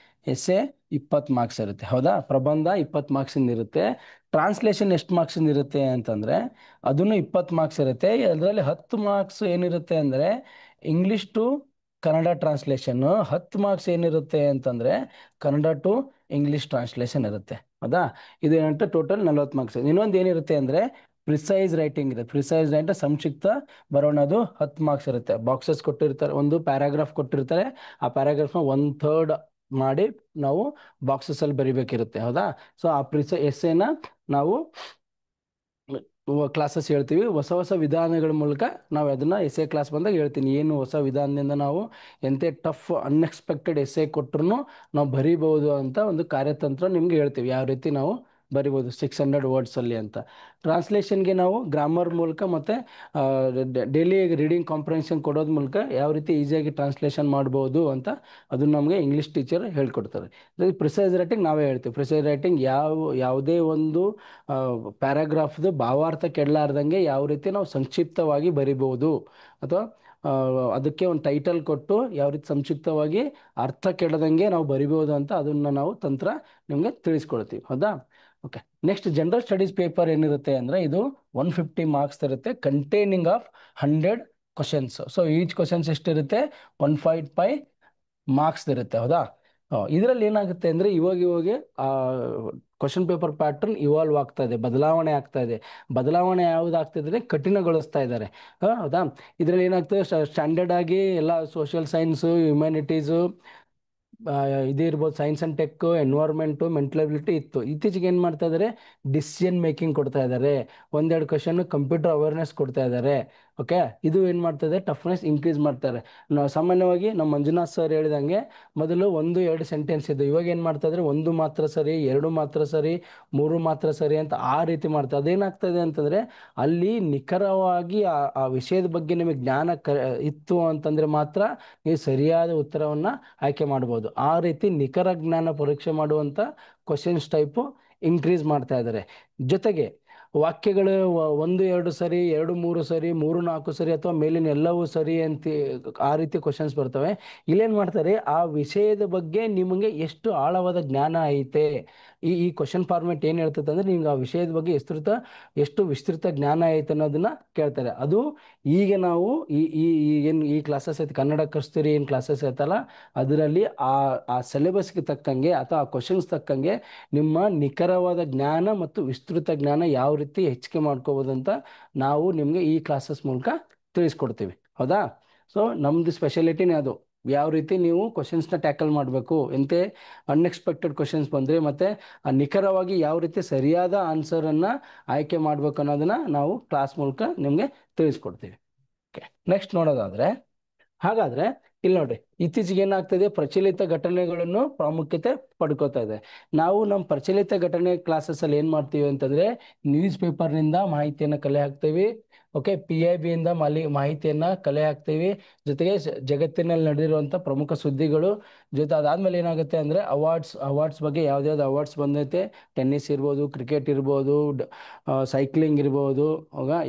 ಎಸ್ಸೆ 20 ಮಾರ್ಕ್ಸ್ ಇರುತ್ತೆ, ಹೌದಾ? ಪ್ರಬಂಧ 20 ಮಾರ್ಕ್ಸಿಂದ ಇರುತ್ತೆ. ಟ್ರಾನ್ಸ್ಲೇಷನ್ ಎಷ್ಟು ಮಾರ್ಕ್ಸಿಂದ ಇರುತ್ತೆ ಅಂತಂದರೆ ಅದನ್ನು 20 ಮಾರ್ಕ್ಸ್ ಇರುತ್ತೆ. ಅದರಲ್ಲಿ 10 ಮಾರ್ಕ್ಸ್ ಏನಿರುತ್ತೆ ಅಂದರೆ ಇಂಗ್ಲೀಷ್ ಟು ಕನ್ನಡ ಟ್ರಾನ್ಸ್ಲೇಷನ್ನು, 10 ಮಾರ್ಕ್ಸ್ ಏನಿರುತ್ತೆ ಅಂತಂದರೆ ಕನ್ನಡ ಟು ಇಂಗ್ಲೀಷ್ ಟ್ರಾನ್ಸ್ಲೇಷನ್ ಇರುತ್ತೆ, ಹೌದಾ? ಇದು ಏನಂటే ಟೋಟಲ್ 40 ಮಾರ್ಕ್ಸ್. ಇನ್ನೊಂದು ಏನಿರುತ್ತೆ ಅಂದರೆ ಪ್ರಿಸೈಸ್ ರೈಟಿಂಗ್ ಇರುತ್ತೆ. ಪ್ರಿಸೈಸ್ ರೈಟ್ ಸಂಕ್ಷಿಪ್ತ ಬರೋಣದು 10 ಮಾರ್ಕ್ಸ್ ಇರುತ್ತೆ. ಬಾಕ್ಸಸ್ ಕೊಟ್ಟಿರ್ತಾರೆ, ಒಂದು ಪ್ಯಾರಾಗ್ರಾಫ್ ಕೊಟ್ಟಿರ್ತಾರೆ, ಆ ಪ್ಯಾರಾಗ್ರಾಫ್ನ 1/3 ಮಾಡಿ ನಾವು ಬಾಕ್ಸಸ್ಸಲ್ಲಿ ಬರಿಬೇಕಿರುತ್ತೆ, ಹೌದಾ? ಸೊ ಆ ಎಸ್ಸೆನ ನಾವು ಕ್ಲಾಸಸ್ ಹೇಳ್ತೀವಿ. ಹೊಸ ಹೊಸ ವಿಧಾನಗಳ ಮೂಲಕ ನಾವು ಅದನ್ನ ಎಸ್ಸೆ ಕ್ಲಾಸ್ ಬಂದಾಗ ಹೇಳ್ತೀನಿ, ಏನು ಹೊಸ ವಿಧಾನದಿಂದ ನಾವು ಎಂತೆ ಟಫ್ ಅನ್ಎಕ್ಸ್ಪೆಕ್ಟೆಡ್ ಎಸ್ಸೆ ಕೊಟ್ಟರು ನಾವು ಬರಿಬೋದು ಅಂತ ಒಂದು ಕಾರ್ಯತಂತ್ರ ನಿಮ್ಗೆ ಹೇಳ್ತೀವಿ, ಯಾವ ರೀತಿ ನಾವು ಬರಿಬೋದು 600 ವರ್ಡ್ಸಲ್ಲಿ ಅಂತ. ಟ್ರಾನ್ಸ್ಲೇಷನ್ಗೆ ನಾವು ಗ್ರಾಮರ್ ಮೂಲಕ ಮತ್ತು ಡೈಲಿ ರೀಡಿಂಗ್ ಕಾಂಪ್ರಿಹೆನ್ಷನ್ ಕೊಡೋದ್ರ ಮೂಲಕ ಯಾವ ರೀತಿ ಈಸಿಯಾಗಿ ಟ್ರಾನ್ಸ್ಲೇಷನ್ ಮಾಡ್ಬೋದು ಅಂತ ಅದನ್ನು ನಮಗೆ ಇಂಗ್ಲೀಷ್ ಟೀಚರ್ ಹೇಳ್ಕೊಡ್ತಾರೆ. ಪ್ರಿಸೈಸ್ ರೈಟಿಂಗ್ ನಾವೇ ಹೇಳ್ತೀವಿ. ಪ್ರಿಸೈಸ್ ರೈಟಿಂಗ್ ಯಾವುದೇ ಒಂದು ಪ್ಯಾರಾಗ್ರಾಫ್ದು ಭಾವಾರ್ಥ ಕೆಡಲಾರ್ದಂಗೆ ಯಾವ ರೀತಿ ನಾವು ಸಂಕ್ಷಿಪ್ತವಾಗಿ ಬರಿಬೋದು, ಅಥವಾ ಅದಕ್ಕೆ ಒಂದು ಟೈಟಲ್ ಕೊಟ್ಟು ಯಾವ ರೀತಿ ಸಂಕ್ಷಿಪ್ತವಾಗಿ ಅರ್ಥ ಕೆಡದಂಗೆ ನಾವು ಬರಿಬೋದು ಅಂತ ಅದನ್ನು ನಾವು ತಂತ್ರ ನಿಮಗೆ ತಿಳಿಸ್ಕೊಡ್ತೀವಿ, ಹೌದಾ? Okay, next general studies paper ಏನಿರುತ್ತೆ ಅಂದರೆ ಇದು 150 ಮಾರ್ಕ್ಸ್ ಇರುತ್ತೆ, containing of 100 questions. So each questions ಎಷ್ಟಿರುತ್ತೆ? 155 ಮಾರ್ಕ್ಸ್ ಇರುತ್ತೆ, ಹೌದಾ? ಇದರಲ್ಲಿ ಏನಾಗುತ್ತೆ ಅಂದರೆ ಇವಾಗ ಕ್ವಶನ್ ಪೇಪರ್ ಪ್ಯಾಟರ್ನ್ ಇವಾಲ್ವ್ ಆಗ್ತಾ ಇದೆ, ಬದಲಾವಣೆ ಆಗ್ತಾ ಇದೆ. ಬದಲಾವಣೆ ಯಾವುದಾಗ್ತಿದ್ರೆ ಕಠಿಣಗೊಳಿಸ್ತಾ ಇದ್ದಾರೆ, ಹೌದಾ? ಇದರಲ್ಲಿ ಏನಾಗ್ತದೆ, ಸ್ಟ್ಯಾಂಡರ್ಡ್ ಆಗಿ ಎಲ್ಲ ಸೋಷಿಯಲ್ ಸೈನ್ಸು, ಹ್ಯುಮ್ಯಾನಿಟೀಸು, ಇದೇ ಇರ್ಬೋದು, science and tech, environment, mental ability ಇತ್ತು. ಇತ್ತೀಚೆಗೆ ಏನು ಮಾಡ್ತಾ ಇದ್ದಾರೆ, ಡಿಸಿಷನ್ ಮೇಕಿಂಗ್ ಕೊಡ್ತಾ ಇದ್ದಾರೆ, ಒಂದೆರಡು ಕ್ವಶನ್ ಕಂಪ್ಯೂಟರ್ ಅವೇರ್ನೆಸ್ ಕೊಡ್ತಾ ಇದ್ದಾರೆ. ಓಕೆ, ಇದು ಏನು ಮಾಡ್ತದೆ, ಟಫ್ನೆಸ್ ಇನ್ಕ್ರೀಸ್ ಮಾಡ್ತಾರೆ. ನಾವು ಸಾಮಾನ್ಯವಾಗಿ ನಮ್ಮ ಮಂಜುನಾಥ್ ಸರ್ ಹೇಳಿದಂಗೆ ಮೊದಲು 1-2 ಸೆಂಟೆನ್ಸ್ ಇದ್ದು, ಇವಾಗ ಏನು ಮಾಡ್ತಾ ಇದ್ದಾರೆ, 1 ಮಾತ್ರ ಸರಿ, 2 ಮಾತ್ರ ಸರಿ, 3 ಮಾತ್ರ ಸರಿ ಅಂತ ಆ ರೀತಿ ಮಾಡ್ತಾರೆ. ಅದೇನಾಗ್ತದೆ ಅಂತಂದರೆ ಅಲ್ಲಿ ನಿಖರವಾಗಿ ಆ ವಿಷಯದ ಬಗ್ಗೆ ನಿಮಗೆ ಜ್ಞಾನ ಇತ್ತು ಅಂತಂದರೆ ಮಾತ್ರ ನೀವು ಸರಿಯಾದ ಉತ್ತರವನ್ನು ಆಯ್ಕೆ ಮಾಡ್ಬೋದು. ಆ ರೀತಿ ನಿಖರ ಜ್ಞಾನ ಪರೀಕ್ಷೆ ಮಾಡುವಂಥ ಕ್ವಶನ್ಸ್ ಟೈಪು ಇನ್ಕ್ರೀಸ್ ಮಾಡ್ತಾ ಇದ್ದಾರೆ. ಜೊತೆಗೆ ವಾಕ್ಯಗಳು 1-2 ಸರಿ, 2-3 ಸರಿ, 3-4 ಸರಿ ಅಥವಾ ಮೇಲಿನ ಎಲ್ಲವೂ ಸರಿ ಅಂತ ಆ ರೀತಿ ಕ್ವಶನ್ಸ್ ಬರ್ತವೆ. ಇಲ್ಲೇನು ಮಾಡ್ತಾರೆ, ಆ ವಿಷಯದ ಬಗ್ಗೆ ನಿಮಗೆ ಎಷ್ಟು ಆಳವಾದ ಜ್ಞಾನ ಐತೆ, ಈ ಕ್ವಶನ್ ಫಾರ್ಮೆಟ್ ಏನು ಹೇಳ್ತದೆ ಅಂದರೆ ನಿಮ್ಗೆ ಆ ವಿಷಯದ ಬಗ್ಗೆ ಎಷ್ಟು ವಿಸ್ತೃತ ಜ್ಞಾನ ಐತೆ ಅನ್ನೋದನ್ನ ಕೇಳ್ತಾರೆ. ಅದು ಈಗ ನಾವು ಏನು ಈ ಕ್ಲಾಸಸ್ ಐತೆ, ಕನ್ನಡ ಕಸ್ತೂರಿ ಏನು ಕ್ಲಾಸಸ್ ಐತಲ್ಲ, ಅದರಲ್ಲಿ ಆ ಸಿಲೆಬಸ್ಗೆ ತಕ್ಕಂಗೆ ಅಥವಾ ಆ ಕ್ವಶನ್ಸ್ ತಕ್ಕಂಗೆ ನಿಮ್ಮ ನಿಖರವಾದ ಜ್ಞಾನ ಮತ್ತು ವಿಸ್ತೃತ ಜ್ಞಾನ ಯಾವ ರೀತಿ ಹೆಚ್ಚಿಗೆ ಮಾಡ್ಕೋಬೋದು ಅಂತ ನಾವು ನಿಮಗೆ ಈ ಕ್ಲಾಸಸ್ ಮೂಲಕ ತಿಳಿಸ್ಕೊಡ್ತೀವಿ, ಹೌದಾ? ಸೊ ನಮ್ಮದು ಸ್ಪೆಷಾಲಿಟಿನೇ ಅದು, ಯಾವ ರೀತಿ ನೀವು ಕ್ವಶನ್ಸ್ನ ಟ್ಯಾಕಲ್ ಮಾಡಬೇಕು, ಎಂತೆ ಅನ್ಎಕ್ಸ್ಪೆಕ್ಟೆಡ್ ಕ್ವಶನ್ಸ್ ಬಂದರೆ ಮತ್ತು ನಿಖರವಾಗಿ ಯಾವ ರೀತಿ ಸರಿಯಾದ ಆನ್ಸರನ್ನು ಆಯ್ಕೆ ಮಾಡಬೇಕು ಅನ್ನೋದನ್ನು ನಾವು ಕ್ಲಾಸ್ ಮೂಲಕ ನಿಮಗೆ ತಿಳಿಸ್ಕೊಡ್ತೀವಿ. ಓಕೆ, ನೆಕ್ಸ್ಟ್ ನೋಡೋದಾದರೆ, ಹಾಗಾದರೆ ಇಲ್ಲಿ ನೋಡ್ರಿ, ಇತ್ತೀಚೆಗೆ ಏನಾಗ್ತದೆ, ಪ್ರಚಲಿತ ಘಟನೆಗಳನ್ನು ಪ್ರಾಮುಖ್ಯತೆ ಪಡ್ಕೋತಾ ಇದೆ. ನಾವು ನಮ್ಮ ಪ್ರಚಲಿತ ಘಟನೆ ಕ್ಲಾಸಸ್ಸಲ್ಲಿ ಏನು ಮಾಡ್ತೀವಿ ಅಂತಂದರೆ ನ್ಯೂಸ್ ಪೇಪರ್ನಿಂದ ಮಾಹಿತಿಯನ್ನು ಕಲೆ ಹಾಕ್ತೀವಿ. ಓಕೆ, PIBಯಿಂದ ಮಾಹಿತಿಯನ್ನು ಕಲೆ ಹಾಕ್ತೀವಿ. ಜೊತೆಗೆ ಜಗತ್ತಿನಲ್ಲಿ ನಡೆದಿರುವಂಥ ಪ್ರಮುಖ ಸುದ್ದಿಗಳು, ಜೊತೆ ಅದಾದಮೇಲೆ ಏನಾಗುತ್ತೆ ಅಂದರೆ ಅವಾರ್ಡ್ಸ್ ಬಗ್ಗೆ ಯಾವ್ದಾವ್ದು ಅವಾರ್ಡ್ಸ್ ಬಂದೈತೆ, ಟೆನ್ನಿಸ್ ಇರ್ಬೋದು, ಕ್ರಿಕೆಟ್ ಇರ್ಬೋದು, ಸೈಕ್ಲಿಂಗ್ ಇರ್ಬೋದು,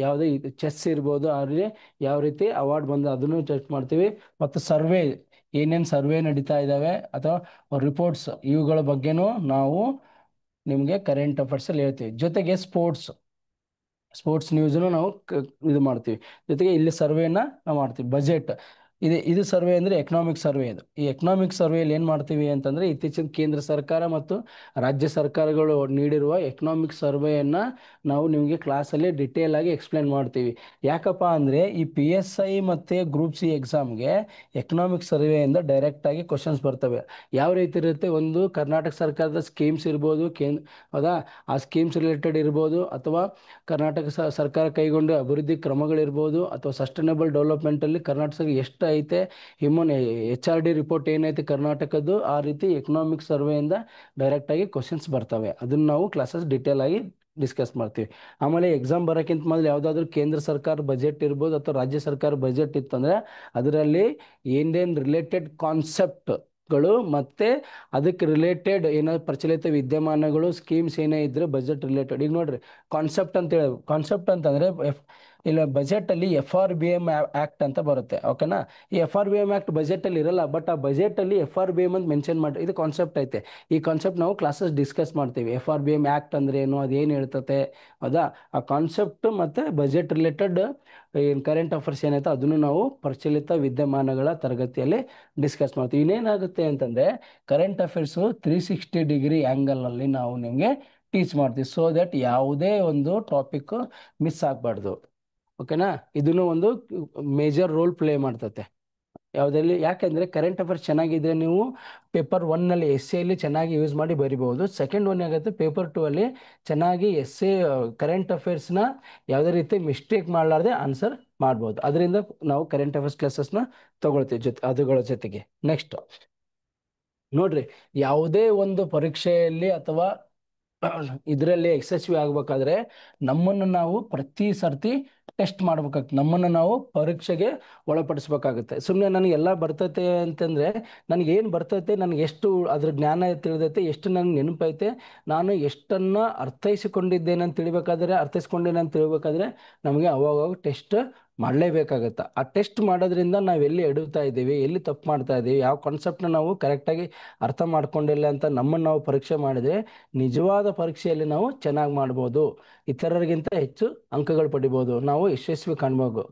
ಯಾವುದೇ ಚೆಸ್ ಇರ್ಬೋದು, ಅಲ್ಲಿ ಯಾವ ರೀತಿ ಅವಾರ್ಡ್ ಬಂದು ಅದನ್ನು ಚೆಕ್ ಮಾಡ್ತೀವಿ. ಮತ್ತು ಸರ್ವೆ, ಏನೇನು ಸರ್ವೆ ನಡೀತಾ ಇದ್ದಾವೆ ಅಥವಾ ರಿಪೋರ್ಟ್ಸ್, ಇವುಗಳ ಬಗ್ಗೆನೂ ನಾವು ನಿಮಗೆ ಕರೆಂಟ್ ಅಫೇರ್ಸಲ್ಲಿ ಹೇಳ್ತೀವಿ. ಜೊತೆಗೆ ಸ್ಪೋರ್ಟ್ಸ್ ನ್ಯೂಸನ್ನು ನಾವು ಇದು ಮಾಡ್ತೀವಿ. ಜೊತೆಗೆ ಇಲ್ಲಿ ಸರ್ವೇನ ನಾವು ಮಾಡ್ತೀವಿ. ಬಜೆಟ್, ಇದು ಸರ್ವೆ ಅಂದರೆ ಎಕನಾಮಿಕ್ ಸರ್ವೆ. ಈ ಎಕನಾಮಿಕ್ ಸರ್ವೆಯಲ್ಲಿ ಏನು ಮಾಡ್ತೀವಿ ಅಂತಂದರೆ ಇತ್ತೀಚಿನ ಕೇಂದ್ರ ಸರ್ಕಾರ ಮತ್ತು ರಾಜ್ಯ ಸರ್ಕಾರಗಳು ನೀಡಿರುವ ಎಕನಾಮಿಕ್ ಸರ್ವೆಯನ್ನು ನಾವು ನಿಮಗೆ ಕ್ಲಾಸಲ್ಲಿ ಡಿಟೇಲ್ ಆಗಿ ಎಕ್ಸ್ಪ್ಲೇನ್ ಮಾಡ್ತೀವಿ. ಯಾಕಪ್ಪ ಅಂದರೆ ಈ PSI ಮತ್ತು ಗ್ರೂಪ್ C ಎಕ್ಸಾಮ್ಗೆ ಎಕನಾಮಿಕ್ ಸರ್ವೆಯಿಂದ ಡೈರೆಕ್ಟಾಗಿ ಕ್ವಶನ್ಸ್ ಬರ್ತವೆ. ಯಾವ ರೀತಿ ಇರುತ್ತೆ, ಒಂದು ಕರ್ನಾಟಕ ಸರ್ಕಾರದ ಸ್ಕೀಮ್ಸ್ ಇರ್ಬೋದು, ಹೌದಾ, ಆ ಸ್ಕೀಮ್ಸ್ ರಿಲೇಟೆಡ್ ಇರ್ಬೋದು, ಅಥವಾ ಕರ್ನಾಟಕ ಸರ್ಕಾರ ಕೈಗೊಂಡ ಅಭಿವೃದ್ಧಿ ಕ್ರಮಗಳಿರ್ಬೋದು, ಅಥವಾ ಸಸ್ಟೈನಬಲ್ ಡೆವಲಪ್ಮೆಂಟಲ್ಲಿ ಕರ್ನಾಟಕ ಎಷ್ಟು ಐತೆ, HRD ರಿಪೋರ್ಟ್ ಏನೈತೆ ಕರ್ನಾಟಕದ್ದು, ಆ ರೀತಿ ಎಕನಾಮಿಕ್ ಸರ್ವೆಯಿಂದ ಡೈರೆಕ್ಟಾಗಿ ಕ್ವಶನ್ಸ್ ಬರ್ತವೆ. ಅದನ್ನು ನಾವು ಕ್ಲಾಸಸ್ ಡಿಟೇಲ್ ಆಗಿ ಡಿಸ್ಕಸ್ ಮಾಡ್ತೀವಿ. ಆಮೇಲೆ ಎಕ್ಸಾಮ್ ಬರೋಕ್ಕಿಂತ ಮೊದಲು ಯಾವುದಾದ್ರೂ ಕೇಂದ್ರ ಸರ್ಕಾರ ಬಜೆಟ್ ಇರ್ಬೋದು ಅಥವಾ ರಾಜ್ಯ ಸರ್ಕಾರ ಬಜೆಟ್ ಇತ್ತಂದರೆ ಅದರಲ್ಲಿ ಏನೇನು ರಿಲೇಟೆಡ್ ಕಾನ್ಸೆಪ್ಟ್ಗಳು ಮತ್ತು ಅದಕ್ಕೆ ರಿಲೇಟೆಡ್ ಏನಾದ್ರು ಪ್ರಚಲಿತ ವಿದ್ಯಮಾನಗಳು, ಸ್ಕೀಮ್ಸ್ ಏನೇ ಇದ್ದರೆ ಬಜೆಟ್ ರಿಲೇಟೆಡ್. ಈಗ ನೋಡ್ರಿ, ಕಾನ್ಸೆಪ್ಟ್ ಅಂತಂದರೆ ಇಲ್ಲ ಬಜೆಟಲ್ಲಿ FRBM ಆ್ಯಕ್ಟ್ ಅಂತ ಬರುತ್ತೆ, ಓಕೆನಾ. ಈ FRBM ಆ್ಯಕ್ಟ್ ಬಜೆಟಲ್ಲಿ ಇರಲ್ಲ, ಬಟ್ ಆ ಬಜೆಟಲ್ಲಿ FRBM ಅಂತ ಮೆನ್ಷನ್ ಮಾಡಿ, ಇದು ಕಾನ್ಸೆಪ್ಟ್ ಐತೆ. ಈ ಕಾನ್ಸೆಪ್ಟ್ ನಾವು ಕ್ಲಾಸಸ್ ಡಿಸ್ಕಸ್ ಮಾಡ್ತೀವಿ. FRBM ಆ್ಯಕ್ಟ್ ಅಂದ್ರೆ ಏನು, ಅದೇನು ಹೇಳ್ತತೆ, ಹೌದಾ. ಆ ಕಾನ್ಸೆಪ್ಟ್ ಮತ್ತು ಬಜೆಟ್ ರಿಲೇಟೆಡ್ ಏನು ಕರೆಂಟ್ ಅಫೇರ್ಸ್ ಏನೈತೆ ಅದನ್ನು ನಾವು ಪ್ರಚಲಿತ ವಿದ್ಯಮಾನಗಳ ತರಗತಿಯಲ್ಲಿ ಡಿಸ್ಕಸ್ ಮಾಡ್ತೀವಿ. ಇನ್ನೇನಾಗುತ್ತೆ ಅಂತಂದರೆ ಕರೆಂಟ್ ಅಫೇರ್ಸು 360 ಡಿಗ್ರಿ ಆ್ಯಂಗಲ್ನಲ್ಲಿ ನಾವು ನಿಮಗೆ ಟೀಚ್ ಮಾಡ್ತೀವಿ, ಸೊ ದಟ್ ಯಾವುದೇ ಒಂದು ಟಾಪಿಕ್ ಮಿಸ್ ಆಗಬಾರ್ದು, ಓಕೆನಾ. ಇದನ್ನು ಒಂದು ಮೇಜರ್ ರೋಲ್ ಪ್ಲೇ ಮಾಡ್ತತೆ ಯಾವುದಲ್ಲಿ, ಯಾಕೆಂದರೆ ಕರೆಂಟ್ ಅಫೇರ್ಸ್ ಚೆನ್ನಾಗಿದ್ರೆ ನೀವು ಪೇಪರ್ 1ನಲ್ಲಿ ಎಸ್ಸೆಯಲ್ಲಿ ಚೆನ್ನಾಗಿ ಯೂಸ್ ಮಾಡಿ ಬರಿಬೋದು. ಸೆಕೆಂಡ್ ಒನ್ ಆಗುತ್ತೆ ಪೇಪರ್ 2ಅಲ್ಲಿ ಚೆನ್ನಾಗಿ ಎಸ್ಸೆ ಕರೆಂಟ್ ಅಫೇರ್ಸ್ನ ಯಾವುದೇ ರೀತಿ ಮಿಸ್ಟೇಕ್ ಮಾಡಲಾರ್ದೆ ಆನ್ಸರ್ ಮಾಡ್ಬೋದು. ಅದರಿಂದ ನಾವು ಕರೆಂಟ್ ಅಫೇರ್ಸ್ ಕ್ಲಾಸಸ್ನ ತಗೊಳ್ತೀವಿ ಅದುಗಳ ಜೊತೆಗೆ. ನೆಕ್ಸ್ಟ್ ನೋಡ್ರಿ, ಯಾವುದೇ ಒಂದು ಪರೀಕ್ಷೆಯಲ್ಲಿ ಅಥವಾ ಇದರಲ್ಲಿ ಯಶಸ್ವಿ ಆಗ್ಬೇಕಾದ್ರೆ ನಮ್ಮನ್ನು ನಾವು ಪ್ರತಿ ಸರ್ತಿ ಟೆಸ್ಟ್ ಮಾಡ್ಬೇಕಾಗ್ತದೆ, ನಮ್ಮನ್ನು ನಾವು ಪರೀಕ್ಷೆಗೆ ಒಳಪಡಿಸ್ಬೇಕಾಗುತ್ತೆ. ಸುಮ್ಮನೆ ನನಗೆ ಎಲ್ಲ ಬರ್ತೈತೆ ಅಂತಂದರೆ ನನಗೇನು ಬರ್ತೈತೆ, ನನಗೆ ಎಷ್ಟು ಅದ್ರ ಜ್ಞಾನ ತಿಳಿದೈತೆ, ಎಷ್ಟು ನನಗೆ ನೆನಪೈತೆ, ನಾನು ಎಷ್ಟನ್ನು ಅರ್ಥೈಸಿಕೊಂಡಿದ್ದೇನೆ ಅಂತ ತಿಳ್ಬೇಕಾದ್ರೆ ನಮಗೆ ಅವಾಗ ಟೆಸ್ಟ್ ಮಾಡಲೇಬೇಕಾಗತ್ತೆ. ಆ ಟೆಸ್ಟ್ ಮಾಡೋದ್ರಿಂದ ನಾವು ಎಲ್ಲಿ ಎಡುತ್ತಾ ಇದ್ದೀವಿ, ಎಲ್ಲಿ ತಪ್ಪು ಮಾಡ್ತಾ ಇದ್ದೀವಿ, ಯಾವ ಕಾನ್ಸೆಪ್ಟನ್ನ ನಾವು ಕರೆಕ್ಟಾಗಿ ಅರ್ಥ ಮಾಡ್ಕೊಂಡಿಲ್ಲ ಅಂತ ನಮ್ಮನ್ನು ನಾವು ಪರೀಕ್ಷೆ ಮಾಡಿದರೆ ನಿಜವಾದ ಪರೀಕ್ಷೆಯಲ್ಲಿ ನಾವು ಚೆನ್ನಾಗಿ ಮಾಡ್ಬೋದು, ಇತರರಿಗಿಂತ ಹೆಚ್ಚು ಅಂಕಗಳು ಪಡಿಬೋದು, ನಾವು ಯಶಸ್ವಿ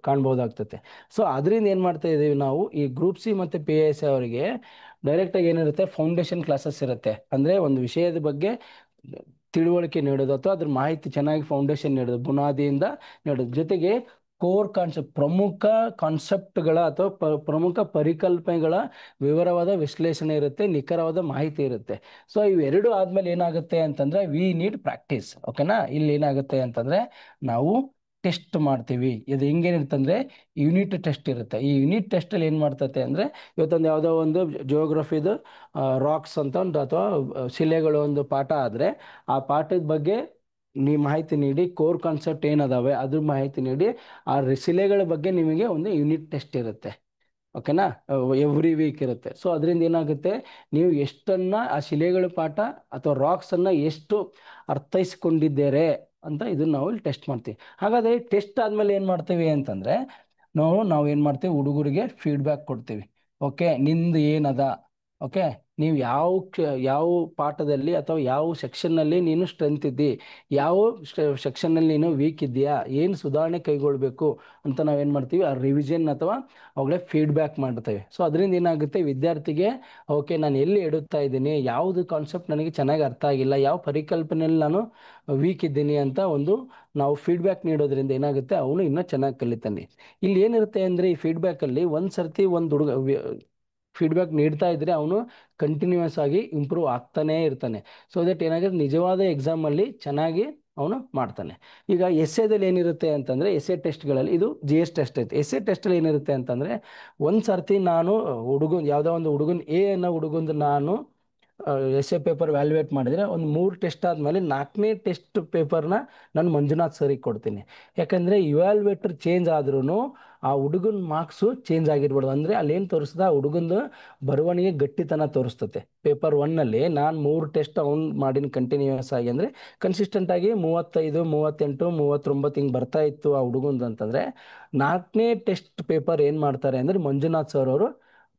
ಕಾಣ್ಬೋದಾಗ್ತದೆ. ಸೊ ಅದರಿಂದ ಏನು ಮಾಡ್ತಾ ಇದ್ದೀವಿ ನಾವು, ಈ ಗ್ರೂಪ್ ಸಿ ಮತ್ತು PSI ಅವರಿಗೆ ಡೈರೆಕ್ಟಾಗಿ ಏನಿರುತ್ತೆ ಫೌಂಡೇಶನ್ ಕ್ಲಾಸಸ್ ಇರುತ್ತೆ. ಅಂದರೆ ಒಂದು ವಿಷಯದ ಬಗ್ಗೆ ತಿಳುವಳಿಕೆ ನೀಡೋದು ಅಥವಾ ಅದ್ರ ಮಾಹಿತಿ ಚೆನ್ನಾಗಿ ಫೌಂಡೇಶನ್ ನೀಡೋದು, ಬುನಾದಿಯಿಂದ ನೀಡೋದು, ಜೊತೆಗೆ ಕೋರ್ ಕಾನ್ಸೆಪ್ಟ್ ಪ್ರಮುಖ ಕಾನ್ಸೆಪ್ಟ್ಗಳ ಅಥವಾ ಪ್ರಮುಖ ಪರಿಕಲ್ಪನೆಗಳ ವಿವರವಾದ ವಿಶ್ಲೇಷಣೆ ಇರುತ್ತೆ, ನಿಖರವಾದ ಮಾಹಿತಿ ಇರುತ್ತೆ. ಸೊ ಇವೆರಡು ಆದಮೇಲೆ ಏನಾಗುತ್ತೆ ಅಂತಂದರೆ ವಿ ನೀಡ್ ಪ್ರಾಕ್ಟೀಸ್, ಓಕೆನಾ. ಇಲ್ಲಿ ಏನಾಗುತ್ತೆ ಅಂತಂದರೆ ನಾವು ಟೆಸ್ಟ್ ಮಾಡ್ತೀವಿ. ಇದು ಹಿಂಗೇನಿರ್ತಂದರೆ ಯೂನಿಟ್ ಟೆಸ್ಟ್ ಇರುತ್ತೆ. ಈ ಯೂನಿಟ್ ಟೆಸ್ಟಲ್ಲಿ ಏನು ಮಾಡ್ತತೆ ಅಂದರೆ ಇವತ್ತೊಂದು ಯಾವುದೋ ಒಂದು ಜಿಯೋಗ್ರಫಿದು ರಾಕ್ಸ್ ಅಂತ ಒಂದು ಅಥವಾ ಶಿಲೆಗಳು ಒಂದು ಪಾಠ ಆದರೆ ಆ ಪಾಠದ ಬಗ್ಗೆ ನೀವು ಮಾಹಿತಿ ನೀಡಿ, ಕೋರ್ ಕಾನ್ಸೆಪ್ಟ್ ಏನದಾವೆ ಅದ್ರ ಮಾಹಿತಿ ನೀಡಿ, ಆ ಶಿಲೆಗಳ ಬಗ್ಗೆ ನಿಮಗೆ ಒಂದು ಯೂನಿಟ್ ಟೆಸ್ಟ್ ಇರುತ್ತೆ, ಓಕೆನಾ. ಎವ್ರಿ ವೀಕ್ ಇರುತ್ತೆ. ಸೊ ಅದರಿಂದ ಏನಾಗುತ್ತೆ, ನೀವು ಎಷ್ಟನ್ನು ಆ ಶಿಲೆಗಳ ಪಾಠ ಅಥವಾ ರಾಕ್ಸನ್ನು ಎಷ್ಟು ಅರ್ಥೈಸ್ಕೊಂಡಿದ್ದೀರಿ ಅಂತ ಇದನ್ನು ನಾವು ಇಲ್ಲಿ ಟೆಸ್ಟ್ ಮಾಡ್ತೀವಿ. ಹಾಗಾದರೆ ಟೆಸ್ಟ್ ಆದಮೇಲೆ ಏನು ಮಾಡ್ತೀವಿ ಅಂತಂದರೆ ನಾವು ಏನು ಮಾಡ್ತೀವಿ, ಹುಡುಗರಿಗೆ ಫೀಡ್ಬ್ಯಾಕ್ ಕೊಡ್ತೀವಿ. ಓಕೆ, ನಿಂದು ಏನದ, ಓಕೆ, ನೀವು ಯಾವ ಪಾಠದಲ್ಲಿ ಅಥವಾ ಯಾವ ಸೆಕ್ಷನ್ನಲ್ಲಿ ನೀನು ಸ್ಟ್ರೆಂತ್ ಇದ್ದಿ, ಯಾವ ಸೆಕ್ಷನ್ನಲ್ಲಿ ನೀನು ವೀಕ್ ಇದೆಯಾ, ಏನು ಸುಧಾರಣೆ ಕೈಗೊಳ್ಳಬೇಕು ಅಂತ ನಾವೇನು ಮಾಡ್ತೀವಿ, ಆ ರಿವಿಷನ್ ಅಥವಾ ಅವುಗಳೇ ಫೀಡ್ಬ್ಯಾಕ್ ಮಾಡ್ತೇವೆ. ಸೊ ಅದರಿಂದ ಏನಾಗುತ್ತೆ, ವಿದ್ಯಾರ್ಥಿಗೆ ಓಕೆ ನಾನು ಎಲ್ಲಿ ಎಡುತ್ತಾ ಇದ್ದೀನಿ, ಯಾವುದು ಕಾನ್ಸೆಪ್ಟ್ ನನಗೆ ಚೆನ್ನಾಗಿ ಅರ್ಥ ಆಗಿಲ್ಲ, ಯಾವ ಪರಿಕಲ್ಪನೆಯಲ್ಲಿ ನಾನು ವೀಕ್ ಇದ್ದೀನಿ ಅಂತ ಒಂದು ನಾವು ಫೀಡ್ಬ್ಯಾಕ್ ನೀಡೋದ್ರಿಂದ ಏನಾಗುತ್ತೆ, ಅವನು ಇನ್ನೂ ಚೆನ್ನಾಗಿ ಕಲಿತಾನೆ. ಇಲ್ಲಿ ಏನಿರುತ್ತೆ ಅಂದರೆ ಈ ಫೀಡ್ಬ್ಯಾಕಲ್ಲಿ ಒಂದು ಸರ್ತಿ ಒಂದು ಹುಡುಗ ಫೀಡ್ಬ್ಯಾಕ್ ನೀಡ್ತಾ ಇದ್ದರೆ ಅವನು ಕಂಟಿನ್ಯೂಸ್ ಆಗಿ ಇಂಪ್ರೂವ್ ಆಗ್ತಾನೇ ಇರ್ತಾನೆ. ಸೊ ದಟ್ ಏನಾಗುತ್ತೆ, ನಿಜವಾದ ಎಕ್ಸಾಮಲ್ಲಿ ಚೆನ್ನಾಗಿ ಅವನು ಮಾಡ್ತಾನೆ. ಈಗ ಎಸ್ಸೆದಲ್ಲಿ ಏನಿರುತ್ತೆ ಅಂತಂದರೆ ಎಸ್ಸೆ ಟೆಸ್ಟ್ಗಳಲ್ಲಿ ಇದು GS ಟೆಸ್ಟ್ ಐತೆ. ಎಸ್ಸೆ ಟೆಸ್ಟಲ್ಲಿ ಏನಿರುತ್ತೆ ಅಂತಂದರೆ ಒಂದು ಸರ್ತಿ ನಾನು ಯಾವುದೋ ಒಂದು ಹುಡುಗನ ಅನ್ನೋ ಹುಡುಗಂದು ನಾನು ಎಸ್ಸೆ ಪೇಪರ್ ವ್ಯಾಲ್ಯೂಯೇಟ್ ಮಾಡಿದರೆ ಒಂದು 3 ಟೆಸ್ಟ್ ಆದಮೇಲೆ 4ನೇ ಟೆಸ್ಟ್ ಪೇಪರ್ನ ನಾನು ಮಂಜುನಾಥ್ ಸರಿಗೆ ಕೊಡ್ತೀನಿ. ಯಾಕಂದರೆ ಇವ್ಯಾಲ್ಯೂಯೇಟರ್ ಚೇಂಜ್ ಆದ್ರೂ ಆ ಹುಡುಗನ ಮಾರ್ಕ್ಸು ಚೇಂಜ್ ಆಗಿರ್ಬಾರ್ದು. ಅಂದರೆ ಅಲ್ಲೇನು ತೋರಿಸ್ದ, ಆ ಹುಡುಗಂದು ಬರವಣಿಗೆ ಗಟ್ಟಿತನ ತೋರಿಸ್ತತೆ. ಪೇಪರ್ 1ನಲ್ಲಿ ನಾನು 3 ಟೆಸ್ಟ್ ಅವ್ನು ಮಾಡಿನ ಕಂಟಿನ್ಯೂಸ್ ಆಗಿ, ಅಂದರೆ ಕನ್ಸಿಸ್ಟೆಂಟಾಗಿ 35, 38, 39 ಹಿಂಗೆ ಬರ್ತಾ ಇತ್ತು ಆ ಹುಡುಗಂದು ಅಂತಂದರೆ 4ನೇ ಟೆಸ್ಟ್ ಪೇಪರ್ ಏನು ಮಾಡ್ತಾರೆ ಅಂದರೆ ಮಂಜುನಾಥ್ ಸರ್ ಅವರು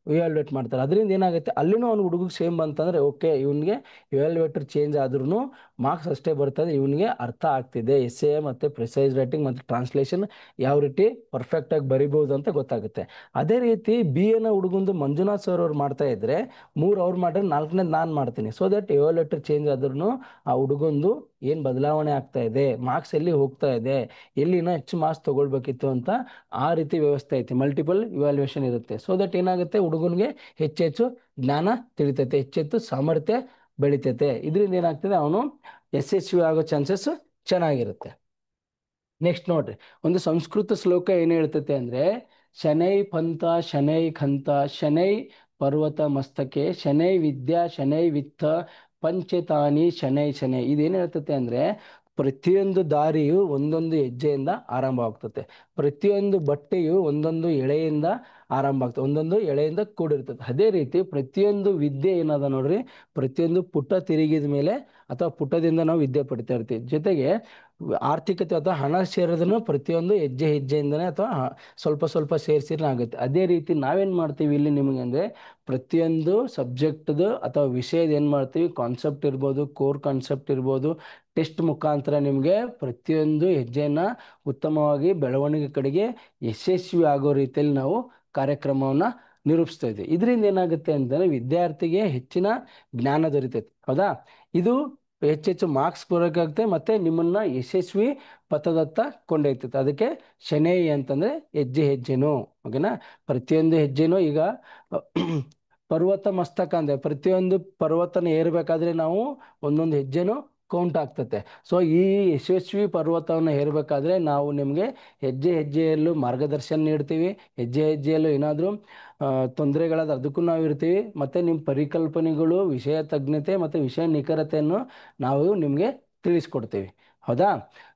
ಇವ್ಯಾಲ್ಯೂಯೇಟ್ ಮಾಡ್ತಾರೆ. ಅದರಿಂದ ಏನಾಗುತ್ತೆ, ಅಲ್ಲಿನೂ ಅವ್ನು ಹುಡುಗಿಗೆ ಸೇಮ್ ಬಂತಂದರೆ ಓಕೆ ಇವನಿಗೆ ಇವ್ಯಾಲ್ಯೂಯೇಟರ್ ಚೇಂಜ್ ಆದ್ರೂ ಮಾರ್ಕ್ಸ್ ಅಷ್ಟೇ ಬರ್ತದೆ, ಇವನಿಗೆ ಅರ್ಥ ಆಗ್ತಿದೆ, ಎಸ್ಸೆ ಮತ್ತು ಪ್ರಿಸೈಸ್ ರೈಟಿಂಗ್ ಮತ್ತು ಟ್ರಾನ್ಸ್ಲೇಷನ್ ಯಾವ ರೀತಿ ಪರ್ಫೆಕ್ಟಾಗಿ ಬರಿಬೋದು ಅಂತ ಗೊತ್ತಾಗುತ್ತೆ. ಅದೇ ರೀತಿ BA ಹುಡುಗಂದು ಮಂಜುನಾಥ್ ಸರ್ ಅವ್ರು ಮಾಡ್ತಾ ಇದ್ದರೆ 3 ಅವ್ರು ಮಾಡಿದ್ರೆ 4ನೇದು ನಾನು ಮಾಡ್ತೀನಿ. ಸೊ ದಟ್ ಇವ್ಯಾಲ್ಯೂಯೇಟರ್ ಚೇಂಜ್ ಆದ್ರೂ ಆ ಹುಡುಗಂದು ಏನು ಬದಲಾವಣೆ ಆಗ್ತಾ ಇದೆ, ಮಾರ್ಕ್ಸ್ ಎಲ್ಲಿ ಹೋಗ್ತಾ ಇದೆ, ಎಲ್ಲಿನ ಹೆಚ್ಚು ಮಾರ್ಕ್ಸ್ ತೊಗೊಳ್ಬೇಕಿತ್ತು ಅಂತ ಆ ರೀತಿ ವ್ಯವಸ್ಥೆ ಐತಿ. ಮಲ್ಟಿಪಲ್ ಇವ್ಯಾಲ್ಯೂಯೇಷನ್ ಇರುತ್ತೆ. ಸೊ ದಟ್ ಏನಾಗುತ್ತೆ, ಹುಡುಗನಿಗೆ ಹೆಚ್ಚೆಚ್ಚು ಜ್ಞಾನ ತಿಳಿತೈತೆ, ಹೆಚ್ಚೆಚ್ಚು ಸಾಮರ್ಥ್ಯ ಬೆಳಿತೈತೆ. ಇದರಿಂದ ಏನಾಗ್ತದೆ, ಅವನು ಯಶಸ್ವಿ ಆಗೋ ಚಾನ್ಸಸ್ ಚೆನ್ನಾಗಿರುತ್ತೆ. ನೆಕ್ಸ್ಟ್ ನೋಡ್ರಿ, ಒಂದು ಸಂಸ್ಕೃತ ಶ್ಲೋಕ ಏನು ಹೇಳ್ತೈತೆ ಅಂದರೆ ಶನೈ ಪಂಥ ಶನೈ ಖಂತ ಶನೈ ಪರ್ವತ ಮಸ್ತಕೆ ಶನೈ ವಿದ್ಯಾ ಶನೈ ವಿತ್ತ ಪಂಚತಾನಿ ಶನೈ ಶನೈ. ಇದೇನು ಹೇಳ್ತೈತೆ ಅಂದರೆ ಪ್ರತಿಯೊಂದು ದಾರಿಯು ಒಂದೊಂದು ಹೆಜ್ಜೆಯಿಂದ ಆರಂಭ ಆಗ್ತದೆ, ಪ್ರತಿಯೊಂದು ಬಟ್ಟೆಯು ಒಂದೊಂದು ಎಳೆಯಿಂದ ಆರಂಭ ಆಗ್ತದೆ, ಒಂದೊಂದು ಎಳೆಯಿಂದ ಕೂಡಿರ್ತದೆ. ಅದೇ ರೀತಿ ಪ್ರತಿಯೊಂದು ವಿದ್ಯೆ ಏನದ ನೋಡ್ರಿ, ಪ್ರತಿಯೊಂದು ಪುಟ ತಿರುಗಿದ ಮೇಲೆ ಅಥವಾ ಪುಟದಿಂದ ನಾವು ವಿದ್ಯೆ ಪಡಿತಾ ಇರ್ತೀವಿ. ಜೊತೆಗೆ ಆರ್ಥಿಕತೆ ಅಥವಾ ಹಣ ಸೇರೋದನ್ನು ಪ್ರತಿಯೊಂದು ಹೆಜ್ಜೆ ಹೆಜ್ಜೆಯಿಂದನೇ ಅಥವಾ ಸ್ವಲ್ಪ ಸ್ವಲ್ಪ ಸೇರಿಸಿದ್ರೆ ಆಗುತ್ತೆ. ಅದೇ ರೀತಿ ನಾವೇನು ಮಾಡ್ತೀವಿ ಇಲ್ಲಿ ನಿಮಗೆ ಅಂದರೆ ಪ್ರತಿಯೊಂದು ಸಬ್ಜೆಕ್ಟ್ದು ಅಥವಾ ವಿಷಯದ ಏನು ಮಾಡ್ತೀವಿ, ಕಾನ್ಸೆಪ್ಟ್ ಇರ್ಬೋದು, ಕೋರ್ ಕಾನ್ಸೆಪ್ಟ್ ಇರ್ಬೋದು, ಟೆಸ್ಟ್ ಮುಖಾಂತರ ನಿಮಗೆ ಪ್ರತಿಯೊಂದು ಹೆಜ್ಜೆಯನ್ನು ಉತ್ತಮವಾಗಿ ಬೆಳವಣಿಗೆ ಕಡೆಗೆ ಯಶಸ್ವಿ ಆಗೋ ರೀತಿಯಲ್ಲಿ ನಾವು ಕಾರ್ಯಕ್ರಮವನ್ನು ನಿರೂಪಿಸ್ತಾ ಇದ್ದೀವಿ. ಇದರಿಂದ ಏನಾಗುತ್ತೆ ಅಂತಂದರೆ ವಿದ್ಯಾರ್ಥಿಗೆ ಹೆಚ್ಚಿನ ಜ್ಞಾನ ದೊರೀತೈತೆ. ಹೌದಾ? ಇದು ಹೆಚ್ಚೆಚ್ಚು ಮಾರ್ಕ್ಸ್ ಬರೋಕ್ಕಾಗುತ್ತೆ ಮತ್ತು ನಿಮ್ಮನ್ನು ಯಶಸ್ವಿ ಪಥದತ್ತ ಕೊಂಡೊಯ್ತೈತೆ. ಅದಕ್ಕೆ ಶನೈ ಅಂತಂದರೆ ಹೆಜ್ಜೆ ಹೆಜ್ಜೆನೂ. ಓಕೆನಾ? ಪ್ರತಿಯೊಂದು ಹೆಜ್ಜೆನೂ ಈಗ ಪರ್ವತ ಮಸ್ತಕ ಅಂದರೆ ಪ್ರತಿಯೊಂದು ಪರ್ವತನ ಏರಬೇಕಾದ್ರೆ ನಾವು ಒಂದೊಂದು ಹೆಜ್ಜೆನೂ ಕೌಂಟ್ ಆಗ್ತತೆ. ಸೊ ಈ ಯಶಸ್ವಿ ಪರ್ವತವನ್ನು ಏರಬೇಕಾದ್ರೆ ನಾವು ನಿಮಗೆ ಹೆಜ್ಜೆ ಹೆಜ್ಜೆಯಲ್ಲೂ ಮಾರ್ಗದರ್ಶನ ನೀಡ್ತೀವಿ. ಹೆಜ್ಜೆ ಹೆಜ್ಜೆಯಲ್ಲೂ ಏನಾದರೂ ತೊಂದರೆಗಳಾದ ಅದಕ್ಕೂ ನಾವು ಇರ್ತೀವಿ. ಮತ್ತು ನಿಮ್ಮ ಪರಿಕಲ್ಪನೆಗಳು, ವಿಷಯ ತಜ್ಞತೆ ಮತ್ತು ವಿಷಯ ನಿಖರತೆಯನ್ನು ನಾವು ನಿಮಗೆ ತಿಳಿಸ್ಕೊಡ್ತೀವಿ. ಹೌದಾ?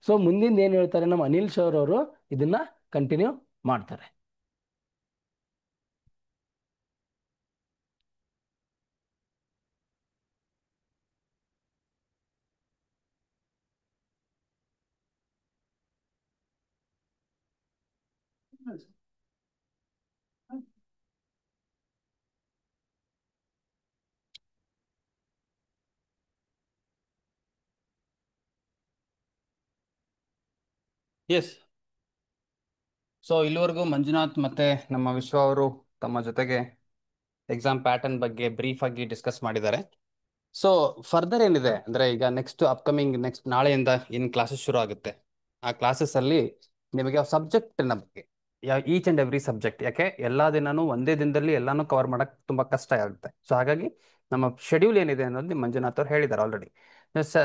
ಸೊ ಮುಂದಿಂದ ಏನು ಹೇಳ್ತಾರೆ ನಮ್ಮ ಅನಿಲ್ ಸರ್ ಅವರು ಇದನ್ನು ಕಂಟಿನ್ಯೂ ಮಾಡ್ತಾರೆ. ಎಸ್. ಸೊ ಇಲ್ಲಿವರೆಗೂ ಮಂಜುನಾಥ್ ಮತ್ತೆ ನಮ್ಮ ವಿಶ್ವ ಅವರು ತಮ್ಮ ಜೊತೆಗೆ ಎಕ್ಸಾಮ್ ಪ್ಯಾಟರ್ನ್ ಬಗ್ಗೆ ಬ್ರೀಫ್ ಆಗಿ ಡಿಸ್ಕಸ್ ಮಾಡಿದ್ದಾರೆ. ಸೊ ಫರ್ದರ್ ಏನಿದೆ ಅಂದ್ರೆ ಈಗ ನೆಕ್ಸ್ಟ್ ನಾಳೆಯಿಂದ ಏನು ಕ್ಲಾಸಸ್ ಶುರು ಆಗುತ್ತೆ, ಆ ಕ್ಲಾಸಸ್ ಅಲ್ಲಿ ನಿಮಗೆ ಸಬ್ಜೆಕ್ಟ್ನ ಬಗ್ಗೆ ಈಚ್ ಅಂಡ್ ಎವ್ರಿ ಸಬ್ಜೆಕ್ಟ್, ಯಾಕೆ ಎಲ್ಲಾ ದಿನನೂ ಒಂದೇ ದಿನದಲ್ಲಿ ಎಲ್ಲಾನು ಕವರ್ ಮಾಡಕ್ ತುಂಬಾ ಕಷ್ಟ ಆಗುತ್ತೆ. ಸೊ ಹಾಗಾಗಿ ನಮ್ಮ ಶೆಡ್ಯೂಲ್ ಏನಿದೆ ಅನ್ನೋದು ಮಂಜುನಾಥ್ ಅವ್ರು ಹೇಳಿದ್ದಾರೆ ಆಲ್ರೆಡಿ.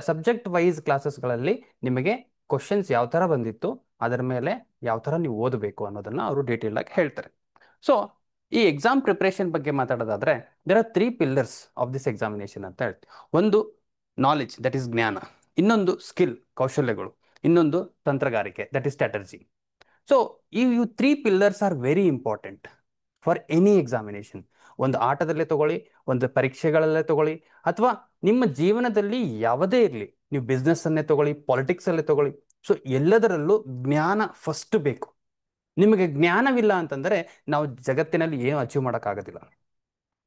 ಸಬ್ಜೆಕ್ಟ್ ವೈಸ್ ಕ್ಲಾಸಸ್ಗಳಲ್ಲಿ ನಿಮಗೆ ಕ್ವಶನ್ಸ್ ಯಾವ ತರ ಬಂದಿತ್ತು, ಅದರ ಮೇಲೆ ಯಾವ ತರ ನೀವು ಓದಬೇಕು ಅನ್ನೋದನ್ನ ಅವರು ಡೀಟೇಲ್ ಆಗಿ ಹೇಳ್ತಾರೆ. ಸೊ ಈ ಎಕ್ಸಾಮ್ ಪ್ರಿಪರೇಷನ್ ಬಗ್ಗೆ ಮಾತಾಡೋದಾದ್ರೆ there are 3 pillars of this examination ಅಂತ ಹೇಳ್ತೀವಿ. ಒಂದು ನಾಲೆಜ್, ದಟ್ ಈಸ್ ಜ್ಞಾನ. ಇನ್ನೊಂದು ಸ್ಕಿಲ್, ಕೌಶಲ್ಯಗಳು. ಇನ್ನೊಂದು ತಂತ್ರಗಾರಿಕೆ, ದಟ್ ಈಸ್ ಸ್ಟ್ರಾಟಜಿ. ಸೊ ಈ 3 pillars are very important for any examination. ಒಂದು ಆಟದಲ್ಲೇ ತಗೊಳ್ಳಿ, ಒಂದು ಪರೀಕ್ಷೆಗಳಲ್ಲೇ ತಗೊಳ್ಳಿ, ಅಥವಾ ನಿಮ್ಮ ಜೀವನದಲ್ಲಿ ಯಾವುದೇ ಇರಲಿ, ನೀವು ಬಿಸ್ನೆಸ್ ಅನ್ನೇ ತಗೊಳ್ಳಿ, ಪಾಲಿಟಿಕ್ಸ್ ಅಲ್ಲೇ ತಗೊಳ್ಳಿ. ಸೊ ಎಲ್ಲದರಲ್ಲೂ ಜ್ಞಾನ ಫಸ್ಟ್ ಬೇಕು. ನಿಮಗೆ ಜ್ಞಾನವಿಲ್ಲ ಅಂತಂದ್ರೆ ನಾವು ಜಗತ್ತಿನಲ್ಲಿ ಏನು ಅಚೀವ್ ಮಾಡೋಕ್ಕಾಗೋದಿಲ್ಲ.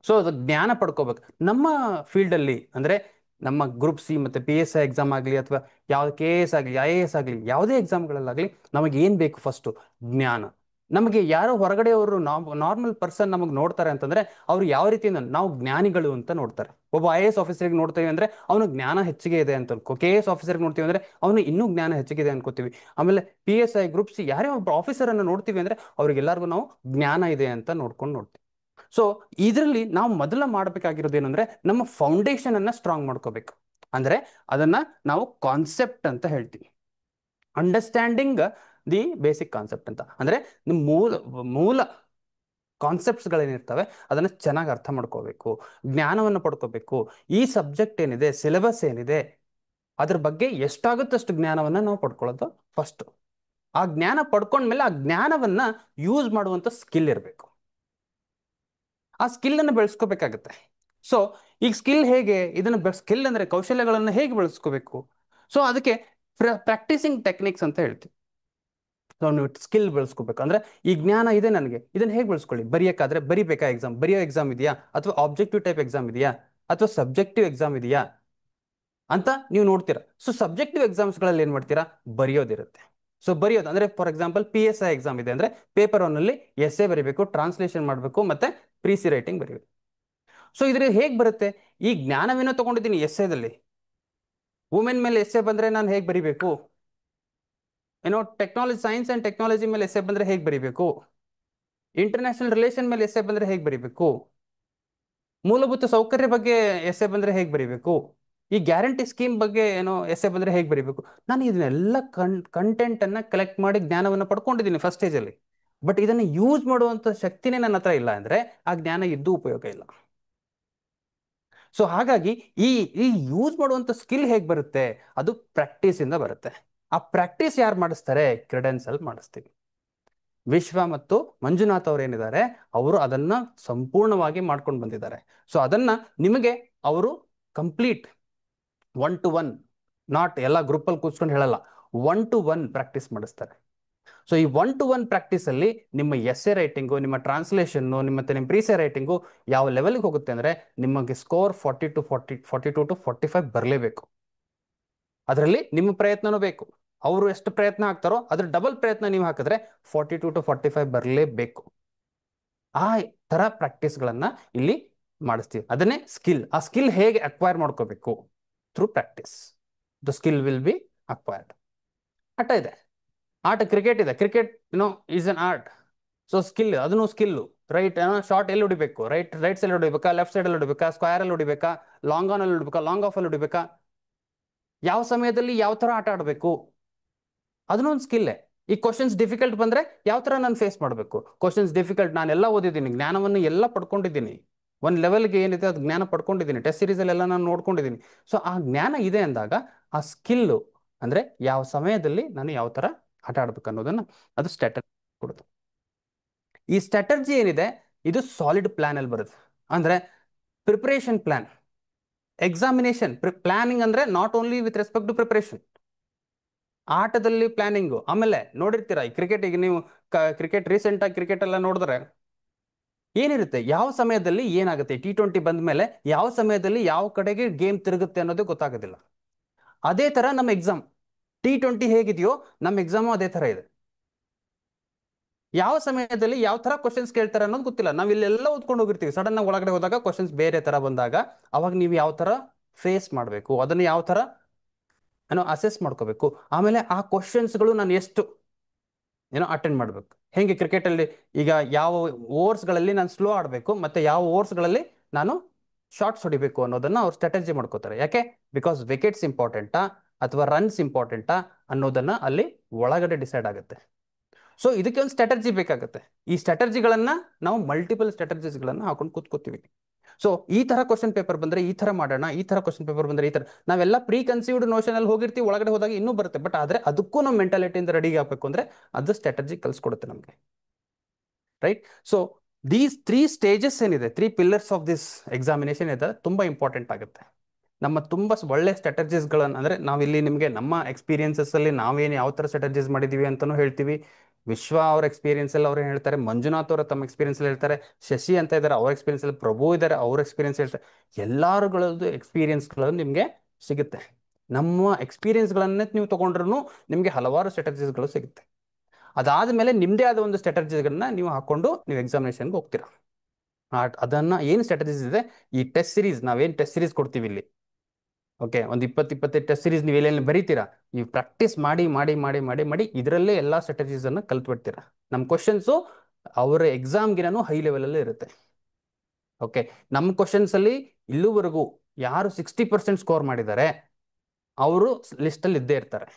ಸೊ ಅದು ಜ್ಞಾನ ಪಡ್ಕೋಬೇಕು. ನಮ್ಮ ಫೀಲ್ಡಲ್ಲಿ ಅಂದರೆ ನಮ್ಮ ಗ್ರೂಪ್ ಸಿ ಮತ್ತು PSI ಎಕ್ಸಾಮ್ ಆಗಲಿ, ಅಥವಾ ಯಾವ್ದು KS ಆಗಲಿ, IAS ಆಗಲಿ, ಯಾವುದೇ ಎಕ್ಸಾಮ್ಗಳಲ್ಲಾಗಲಿ ನಮಗೆ ಏನು ಬೇಕು ಫಸ್ಟು? ಜ್ಞಾನ. ನಮಗೆ ಯಾರೋ ಹೊರಗಡೆಯವರು ನಾರ್ಮಲ್ ಪರ್ಸನ್ ನಮಗೆ ನೋಡ್ತಾರೆ ಅಂತಂದ್ರೆ ಅವ್ರು ಯಾವ ರೀತಿಯಿಂದ ನಾವು ಜ್ಞಾನಿಗಳು ಅಂತ ನೋಡ್ತಾರೆ. ಒಬ್ಬ IAS ಆಫೀಸರ್ಗೆ ನೋಡ್ತೀವಿ ಅಂದ್ರೆ ಅವನು ಜ್ಞಾನ ಹೆಚ್ಚಿಗೆ ಇದೆ ಅಂತ ಅನ್ಕೋ. KS ಆಫೀಸರ್ಗೆ ನೋಡ್ತೀವಿ ಅಂದ್ರೆ ಅವನು ಇನ್ನೂ ಜ್ಞಾನ ಹೆಚ್ಚಿಗೆ ಅನ್ಕೋತೀವಿ. ಆಮೇಲೆ PSI ಗ್ರೂಪ್ ಸಿ ಯಾರೇ ಒಬ್ಬ ಆಫೀಸರ್ ಅನ್ನು ನೋಡ್ತೀವಿ ಅಂದ್ರೆ ಅವ್ರಿಗೆಲ್ಲರಿಗೂ ನಾವು ಜ್ಞಾನ ಇದೆ ಅಂತ ನೋಡ್ತೀವಿ. ಸೊ ಇದರಲ್ಲಿ ನಾವು ಮೊದಲ ಮಾಡಬೇಕಾಗಿರೋದು ಏನಂದ್ರೆ ನಮ್ಮ ಫೌಂಡೇಶನ್ ಅನ್ನ ಸ್ಟ್ರಾಂಗ್ ಮಾಡ್ಕೋಬೇಕು. ಅಂದ್ರೆ ಅದನ್ನ ನಾವು ಕಾನ್ಸೆಪ್ಟ್ ಅಂತ ಹೇಳ್ತೀವಿ. ಅಂಡರ್ಸ್ಟ್ಯಾಂಡಿಂಗ್ ದಿ ಬೇಸಿಕ್ ಕಾನ್ಸೆಪ್ಟ್ ಅಂತ ಅಂದ್ರೆ ನಿಮ್ಮ ಮೂಲ ಕಾನ್ಸೆಪ್ಟ್ಸ್ಗಳೇನಿರ್ತವೆ ಅದನ್ನ ಚೆನ್ನಾಗಿ ಅರ್ಥ ಮಾಡ್ಕೋಬೇಕು, ಜ್ಞಾನವನ್ನು ಪಡ್ಕೋಬೇಕು. ಈ ಸಬ್ಜೆಕ್ಟ್ ಏನಿದೆ, ಸಿಲೆಬಸ್ ಏನಿದೆ, ಅದ್ರ ಬಗ್ಗೆ ಎಷ್ಟಾಗುತ್ತಷ್ಟು ಜ್ಞಾನವನ್ನ ನಾವು ಪಡ್ಕೊಳ್ಳೋದು ಫಸ್ಟ್. ಆ ಜ್ಞಾನ ಪಡ್ಕೊಂಡ್ಮೇಲೆ ಆ ಜ್ಞಾನವನ್ನ ಯೂಸ್ ಮಾಡುವಂತ ಸ್ಕಿಲ್ ಇರಬೇಕು. ಆ ಸ್ಕಿಲ್ ಅನ್ನು ಬೆಳೆಸ್ಕೋಬೇಕಾಗತ್ತೆ. ಸೊ ಈಗ ಸ್ಕಿಲ್ ಹೇಗೆ, ಸ್ಕಿಲ್ ಅಂದ್ರೆ ಕೌಶಲ್ಯಗಳನ್ನು ಹೇಗೆ ಬೆಳೆಸ್ಕೋಬೇಕು? ಸೊ ಅದಕ್ಕೆ ಪ್ರಾಕ್ಟೀಸಿಂಗ್ ಟೆಕ್ನಿಕ್ಸ್ ಅಂತ ಹೇಳ್ತೀವಿ. ಸೊ ನೀವು ಸ್ಕಿಲ್ ಬೆಳೆಸ್ಕೋಬೇಕು ಅಂದ್ರೆ ಈ ಜ್ಞಾನ ಇದೆ ನನಗೆ, ಇದನ್ನ ಹೇಗೆ ಬೆಳೆಸ್ಕೊಳ್ಳಿ? ಬರೆಯೋಕ್ಕಾದ್ರೆ ಬರಿಬೇಕಾ? ಬರೆಯೋ ಎಕ್ಸಾಮ್ ಇದೆಯಾ, ಅಥವಾ ಆಬ್ಜೆಕ್ಟಿವ್ ಟೈಪ್ ಎಕ್ಸಾಮ್ ಇದೆಯಾ, ಅಥವಾ ಸಬ್ಜೆಕ್ಟಿವ್ ಎಕ್ಸಾಮ್ ಇದೆಯಾ ಅಂತ ನೀವು ನೋಡ್ತೀರಾ. ಸೊ ಸಬ್ಜೆಕ್ಟಿವ್ ಎಕ್ಸಾಮ್ಸ್ಗಳಲ್ಲಿ ಏನ್ ಮಾಡ್ತೀರಾ? ಬರೆಯೋದಿರುತ್ತೆ. ಸೊ ಬರೆಯೋದು ಅಂದ್ರೆ ಫಾರ್ ಎಕ್ಸಾಂಪಲ್ PSI ಎಕ್ಸಾಮ್ ಇದೆ ಅಂದ್ರೆ ಪೇಪರ್ 1 ಅಲ್ಲಿ ಎಸ್ಸೆ ಬರೀಬೇಕು, ಟ್ರಾನ್ಸ್ಲೇಷನ್ ಮಾಡಬೇಕು, ಮತ್ತೆ ಪ್ರೀಸಿ ರೈಟಿಂಗ್ ಬರೀಬೇಕು. ಸೊ ಇದ್ರಲ್ಲಿ ಹೇಗೆ ಬರುತ್ತೆ? ಈ ಜ್ಞಾನವೇನೋ ತಗೊಂಡಿದ್ದೀನಿ ಎಸ್ಸೆದಲ್ಲಿ, ವುಮೆನ್ ಮೇಲೆ ಎಸ್ಸೆ ಬಂದ್ರೆ ನಾನು ಹೇಗೆ ಬರಿಬೇಕು, ಟೆಕ್ನಾಲಜಿ, ಸೈನ್ಸ್ ಅಂಡ್ ಟೆಕ್ನಾಲಜಿ ಮೇಲೆ ಎಸ್ಸೆ ಬಂದ್ರೆ ಹೇಗೆ ಬರಿಬೇಕು, ಇಂಟರ್ನ್ಯಾಷನಲ್ ರಿಲೇಷನ್ ಮೇಲೆ ಎಸ್ಸೆ ಬಂದ್ರೆ ಹೇಗೆ ಬರಿಬೇಕು, ಮೂಲಭೂತ ಸೌಕರ್ಯ ಬಗ್ಗೆ ಎಸ್ಸೆ ಬಂದ್ರೆ ಹೇಗೆ ಬರಿಬೇಕು, ಈ ಗ್ಯಾರಂಟಿ ಸ್ಕೀಮ್ ಬಗ್ಗೆ ಎಸ್ಸೆ ಬಂದ್ರೆ ಹೇಗೆ ಬರಿಬೇಕು. ನಾನು ಇದನ್ನೆಲ್ಲ ಕಂಟೆಂಟ್ ಅನ್ನ ಕಲೆಕ್ಟ್ ಮಾಡಿ ಜ್ಞಾನವನ್ನು ಪಡ್ಕೊಂಡಿದ್ದೀನಿ ಫಸ್ಟ್ ಸ್ಟೇಜಲ್ಲಿ. ಬಟ್ ಇದನ್ನು ಯೂಸ್ ಮಾಡುವಂತ ಶಕ್ತಿನೇ ನನ್ನ ಹತ್ರ ಇಲ್ಲ ಅಂದ್ರೆ ಆ ಜ್ಞಾನ ಇದ್ದು ಉಪಯೋಗ ಇಲ್ಲ. ಸೊ ಹಾಗಾಗಿ ಈ ಈ ಯೂಸ್ ಮಾಡುವಂತ ಸ್ಕಿಲ್ ಹೇಗೆ ಬರುತ್ತೆ? ಅದು ಪ್ರಾಕ್ಟೀಸ್ ಇಂದ ಬರುತ್ತೆ. ಆ ಪ್ರಾಕ್ಟೀಸ್ ಯಾರು ಮಾಡಿಸ್ತಾರೆ? ಕ್ರೆಡೆನ್ಸಲ್ಲಿ ಮಾಡಿಸ್ತೀವಿ. ವಿಶ್ವ ಮತ್ತು ಮಂಜುನಾಥ್ ಅವ್ರು ಏನಿದ್ದಾರೆ ಅವರು ಅದನ್ನ ಸಂಪೂರ್ಣವಾಗಿ ಮಾಡ್ಕೊಂಡು ಬಂದಿದ್ದಾರೆ. ಸೊ ಅದನ್ನ ನಿಮಗೆ ಅವರು ಕಂಪ್ಲೀಟ್ 1 to 1, ನಾಟ್ ಎಲ್ಲ ಗ್ರೂಪಲ್ಲಿ ಕೂತ್ಕೊಂಡು ಹೇಳಲ್ಲ, 1-to-1 ಪ್ರಾಕ್ಟೀಸ್ ಮಾಡಿಸ್ತಾರೆ. ಸೊ ಈ 1-to-1 ಪ್ರಾಕ್ಟೀಸಲ್ಲಿ ನಿಮ್ಮ ಎಸ್ಸೆ ರೈಟಿಂಗು, ನಿಮ್ಮ ಟ್ರಾನ್ಸ್ಲೇಷನ್ನು, ನಿಮ್ಮ ಪ್ರೀಸೆ ರೈಟಿಂಗು ಯಾವ ಲೆವೆಲ್ಗೆ ಹೋಗುತ್ತೆ ಅಂದರೆ ನಿಮಗೆ ಸ್ಕೋರ್ 42 to 45 ಬರಲೇಬೇಕು. ಅದರಲ್ಲಿ ನಿಮ್ಮ ಪ್ರಯತ್ನನೂ ಬೇಕು. ಅವರು ಎಷ್ಟು ಪ್ರಯತ್ನ ಹಾಕ್ತಾರೋ ಅದ್ರ ಡಬಲ್ ಪ್ರಯತ್ನ ನೀವು ಹಾಕಿದ್ರೆ 42 to 45 ಬರಲೇಬೇಕು. ಆ ಥರ ಪ್ರಾಕ್ಟೀಸ್ಗಳನ್ನು ಇಲ್ಲಿ ಮಾಡಿಸ್ತೀವಿ. ಅದನ್ನೇ ಸ್ಕಿಲ್. ಆ ಸ್ಕಿಲ್ ಹೇಗೆ ಅಕ್ವೈರ್ ಮಾಡ್ಕೋಬೇಕು? Through practice the skill will be acquired. ಆಟ ಇದೆ, ಆಟ ಕ್ರಿಕೆಟ್ ಇದೆ. Cricket is an art. So skill, ಅದನ್ನು ಸ್ಕಿಲ್ಲು. ರೈಟ್ ಶಾರ್ಟ್ ಎಲ್ಲಿ ಹೊಡಿಬೇಕು, ರೈಟ್ ಸೈಡ್ ಹೊಡಿಬೇಕಾ, ಲೆಫ್ಟ್ ಸೈಡಲ್ಲಿ ಹೊಡಿಬೇಕಾ, ಸ್ಕ್ವೇರಲ್ಲಿ ಹೊಡಿಬೇಕಾ, ಲಾಂಗ್ ಆನಲ್ಲಿ ಹೊಡಿಬೇಕಾ, ಲಾಂಗ್ ಆಫಲ್ಲಿ ಹೊಡಿಬೇಕಾ, ಯಾವ ಸಮಯದಲ್ಲಿ ಯಾವ ಥರ ಆಟ ಆಡಬೇಕು, ಅದನ್ನೂ ಒಂದು ಸ್ಕಿಲ್ಲೇ. ಈ ಕ್ವಶನ್ಸ್ ಡಿಫಿಕಲ್ಟ್ ಬಂದರೆ ಯಾವ ಥರ ನಾನು ಫೇಸ್ ಮಾಡಬೇಕು? ಕ್ವಶನ್ಸ್ ಡಿಫಿಕಲ್ಟ್, ನಾನೆಲ್ಲ ಓದಿದ್ದೀನಿ, ಜ್ಞಾನವನ್ನು ಎಲ್ಲ ಪಡ್ಕೊಂಡಿದ್ದೀನಿ, ಒಂದು ಲೆವೆಲ್ಗೆ ಏನಿದೆ ಅದು ಜ್ಞಾನ ಪಡ್ಕೊಂಡಿದ್ದೀನಿ, ಟೆಸ್ಟ್ ಸೀರೀಸಲ್ಲೆಲ್ಲ ನಾನು ನೋಡ್ಕೊಂಡಿದ್ದೀನಿ. ಸೊ ಆ ಜ್ಞಾನ ಇದೆ ಅಂದಾಗ ಆ ಸ್ಕಿಲ್ಲು ಅಂದರೆ ಯಾವ ಸಮಯದಲ್ಲಿ ನಾನು ಯಾವ ಥರ ಆಟ ಆಡ್ಬೇಕು ಅನ್ನೋದನ್ನು ಅದು ಸ್ಟ್ರಾಟಜಿ ಕೊಡುತ್ತೆ. ಈ ಸ್ಟ್ರಾಟಜಿ ಏನಿದೆ ಇದು ಸಾಲಿಡ್ ಪ್ಲಾನಲ್ಲಿ ಬರುತ್ತೆ. ಅಂದರೆ ಪ್ರಿಪರೇಷನ್ ಪ್ಲಾನ್, ಎಕ್ಸಾಮಿನೇಷನ್ ಪ್ಲಾನಿಂಗ್ ಅಂದರೆ not only with respect to preparation, ಆಟದಲ್ಲಿ ಪ್ಲಾನಿಂಗು. ಆಮೇಲೆ ನೋಡಿರ್ತೀರ ಈ ಕ್ರಿಕೆಟಿಗೆ ನೀವು ಕ್ರಿಕೆಟ್ ರೀಸೆಂಟಾಗಿ ಕ್ರಿಕೆಟ್ ಎಲ್ಲ ನೋಡಿದ್ರೆ ಏನಿರುತ್ತೆ, ಯಾವ ಸಮಯದಲ್ಲಿ ಏನಾಗುತ್ತೆ, T20 ಬಂದ ಮೇಲೆ ಯಾವ ಸಮಯದಲ್ಲಿ ಯಾವ ಕಡೆಗೆ ಗೇಮ್ ತಿರುಗುತ್ತೆ ಅನ್ನೋದು ಗೊತ್ತಾಗೋದಿಲ್ಲ. ಅದೇ ಥರ ನಮ್ಮ ಎಕ್ಸಾಮ್, T20 ಹೇಗಿದೆಯೋ ನಮ್ಮ ಎಕ್ಸಾಮು ಅದೇ ಥರ ಇದೆ. ಯಾವ ಸಮಯದಲ್ಲಿ ಯಾವ ಥರ ಕ್ವಶನ್ಸ್ ಕೇಳ್ತಾರೆ ಅನ್ನೋದು ಗೊತ್ತಿಲ್ಲ. ನಾವು ಇಲ್ಲೆಲ್ಲ ಓದ್ಕೊಂಡು ಹೋಗಿರ್ತೀವಿ, ಸಡನ್ ಆಗಿ ಒಳಗಡೆ ಹೋದಾಗ ಕ್ವಶನ್ಸ್ ಬೇರೆ ಥರ ಬಂದಾಗ ಅವಾಗ ನೀವು ಯಾವ ಥರ ಫೇಸ್ ಮಾಡಬೇಕು, ಅದನ್ನು ಯಾವ ಥರ ಅಸೆಸ್ ಮಾಡ್ಕೋಬೇಕು. ಆಮೇಲೆ ಆ ಕ್ವಶನ್ಸ್ಗಳು ನಾನು ಎಷ್ಟು ಅಟೆಂಡ್ ಮಾಡಬೇಕು. ಹೇಗೆ ಕ್ರಿಕೆಟಲ್ಲಿ ಈಗ ಯಾವ ಓವರ್ಸ್ಗಳಲ್ಲಿ ನಾನು ಸ್ಲೋ ಆಡಬೇಕು ಮತ್ತು ಯಾವ ಓವರ್ಸ್ಗಳಲ್ಲಿ ನಾನು ಶಾರ್ಟ್ಸ್ ಹೊಡಿಬೇಕು ಅನ್ನೋದನ್ನು ಅವ್ರು ಸ್ಟ್ರಾಟಜಿ ಮಾಡ್ಕೋತಾರೆ. ಯಾಕೆ? ಬಿಕಾಸ್ ವಿಕೆಟ್ಸ್ ಇಂಪಾರ್ಟೆಂಟಾ ಅಥವಾ ರನ್ಸ್ ಇಂಪಾರ್ಟೆಂಟಾ ಅನ್ನೋದನ್ನು ಅಲ್ಲಿ ಒಳಗಡೆ ಡಿಸೈಡ್ ಆಗುತ್ತೆ. ಸೊ ಇದಕ್ಕೆ ಒಂದು ಸ್ಟ್ರಾಟಜಿ ಬೇಕಾಗುತ್ತೆ. ಈ ಸ್ಟ್ರಾಟಜಿಗಳನ್ನು ನಾವು ಮಲ್ಟಿಪಲ್ ಸ್ಟ್ರಾಟಜೀಸ್ಗಳನ್ನು ಹಾಕೊಂಡು ಕೂತ್ಕೋತೀವಿ. ಸೊ ಈ ಥರ ಕ್ವಶನ್ ಪೇಪರ್ ಬಂದರೆ ಈ ಥರ ಮಾಡೋಣ, ಈ ಥರ ಕ್ವಶನ್ ಪೇಪರ್ ಬಂದರೆ ಈ ಥರ, ನಾವೆಲ್ಲ ಪ್ರೀ ಕನ್ಸೀವ್ಡ್ ನೋಷನಲ್ಲಿ ಹೋಗಿರ್ತೀವಿ, ಒಳಗಡೆ ಹೋದಾಗ ಇನ್ನೂ ಬರುತ್ತೆ. ಬಟ್ ಆದರೆ ಅದಕ್ಕೂ ನಾವು ಮೆಂಟಾಲಿಟಿಯಿಂದ ರೆಡಿ ಆಗಬೇಕು ಅಂದರೆ ಅದು ಸ್ಟ್ರಾಟಜಿ ಕಲಿಸ್ಕೊಡುತ್ತೆ ನಮಗೆ, ರೈಟ್? ಸೊ ದೀಸ್ 3 ಸ್ಟೇಜಸ್ ಏನಿದೆ, 3 ಪಿಲ್ಲರ್ಸ್ ಆಫ್ ದಿಸ್ ಎಕ್ಸಾಮಿನೇಷನ್ ಇದೆ, ತುಂಬ ಇಂಪಾರ್ಟೆಂಟ್ ಆಗುತ್ತೆ. ನಮ್ಮ ತುಂಬ ಒಳ್ಳೆ ಸ್ಟ್ರಾಟಜೀಸ್ಗಳನ್ನು ಅಂದರೆ ನಾವಿಲ್ಲಿ ನಿಮಗೆ ನಮ್ಮ ಎಕ್ಸ್ಪೀರಿಯನ್ಸಸ್ಸಲ್ಲಿ ನಾವೇನು ಯಾವ ಥರ ಸ್ಟ್ರಾಟಜೀಸ್ ಮಾಡಿದ್ದೀವಿ ಅಂತಲೂ ಹೇಳ್ತೀವಿ. ವಿಶ್ವ ಅವ್ರ ಎಕ್ಸ್ಪೀರಿಯನ್ಸಲ್ಲಿ ಅವ್ರು ಹೇಳ್ತಾರೆ, ಮಂಜುನಾಥ್ ಅವರ ತಮ್ಮ ಎಕ್ಸ್ಪೀರಿಯನ್ಸಲ್ಲಿ ಹೇಳ್ತಾರೆ, ಶಶಿ ಅಂತ ಇದ್ದಾರೆ ಅವ್ರ ಎಕ್ಸ್ಪೀರಿಯನ್ಸಲ್ಲಿ, ಪ್ರಭು ಇದ್ದಾರೆ ಅವ್ರ ಎಕ್ಸ್ಪೀರಿಯನ್ಸ್ ಹೇಳ್ತಾರೆ. ಎಲ್ಲರಗಳದ್ದು ಎಕ್ಸ್ಪೀರಿಯನ್ಸ್ಗಳು ನಿಮಗೆ ಸಿಗುತ್ತೆ. ನಮ್ಮ ಎಕ್ಸ್ಪೀರಿಯನ್ಸ್ಗಳನ್ನೇ ನೀವು ತೊಗೊಂಡ್ರೂ ನಿಮಗೆ ಹಲವಾರು ಸ್ಟ್ರಾಟಜೀಸ್ಗಳು ಸಿಗುತ್ತೆ. ಅದಾದಮೇಲೆ ನಿಮ್ಮದೇ ಆದ ಒಂದು ಸ್ಟ್ರಾಟಜಿಗಳನ್ನ ನೀವು ಹಾಕ್ಕೊಂಡು ನೀವು ಎಕ್ಸಾಮಿನೇಷನ್ಗೆ ಹೋಗ್ತೀರಾ. ಅದನ್ನು ಏನು ಸ್ಟ್ರಾಟಜೀಸ್ ಇದೆ, ಈ ಟೆಸ್ಟ್ ಸೀರೀಸ್, ನಾವೇನು ಟೆಸ್ಟ್ ಸೀರೀಸ್ ಕೊಡ್ತೀವಿ ಇಲ್ಲಿ, ಓಕೆ, ಒಂದು 20-25 ಟೆಸ್ಟ್ ಸೀರೀಸ್ ನೀವು ಎಲ್ಲೆಲ್ಲಿ ಬರೀತೀರಾ, ನೀವು ಪ್ರಾಕ್ಟೀಸ್ ಮಾಡಿ ಮಾಡಿ ಮಾಡಿ ಮಾಡಿ ಮಾಡಿ ಇದರಲ್ಲೇ ಎಲ್ಲ ಸ್ಟ್ರಾಟಜೀಸನ್ನು ಕಲ್ತ್ಬಿಡ್ತೀರಾ. ನಮ್ಮ ಕ್ವಶನ್ಸು ಅವರ ಎಕ್ಸಾಮ್ಗಿನೂ ಹೈ ಲೆವೆಲಲ್ಲೇ ಇರುತ್ತೆ. ಓಕೆ, ನಮ್ಮ ಕ್ವಶನ್ಸಲ್ಲಿ ಇಲ್ಲಿವರೆಗೂ ಯಾರು 60% ಸ್ಕೋರ್ ಮಾಡಿದ್ದಾರೆ ಅವರು ಲಿಸ್ಟಲ್ಲಿ ಇದ್ದೇ ಇರ್ತಾರೆ.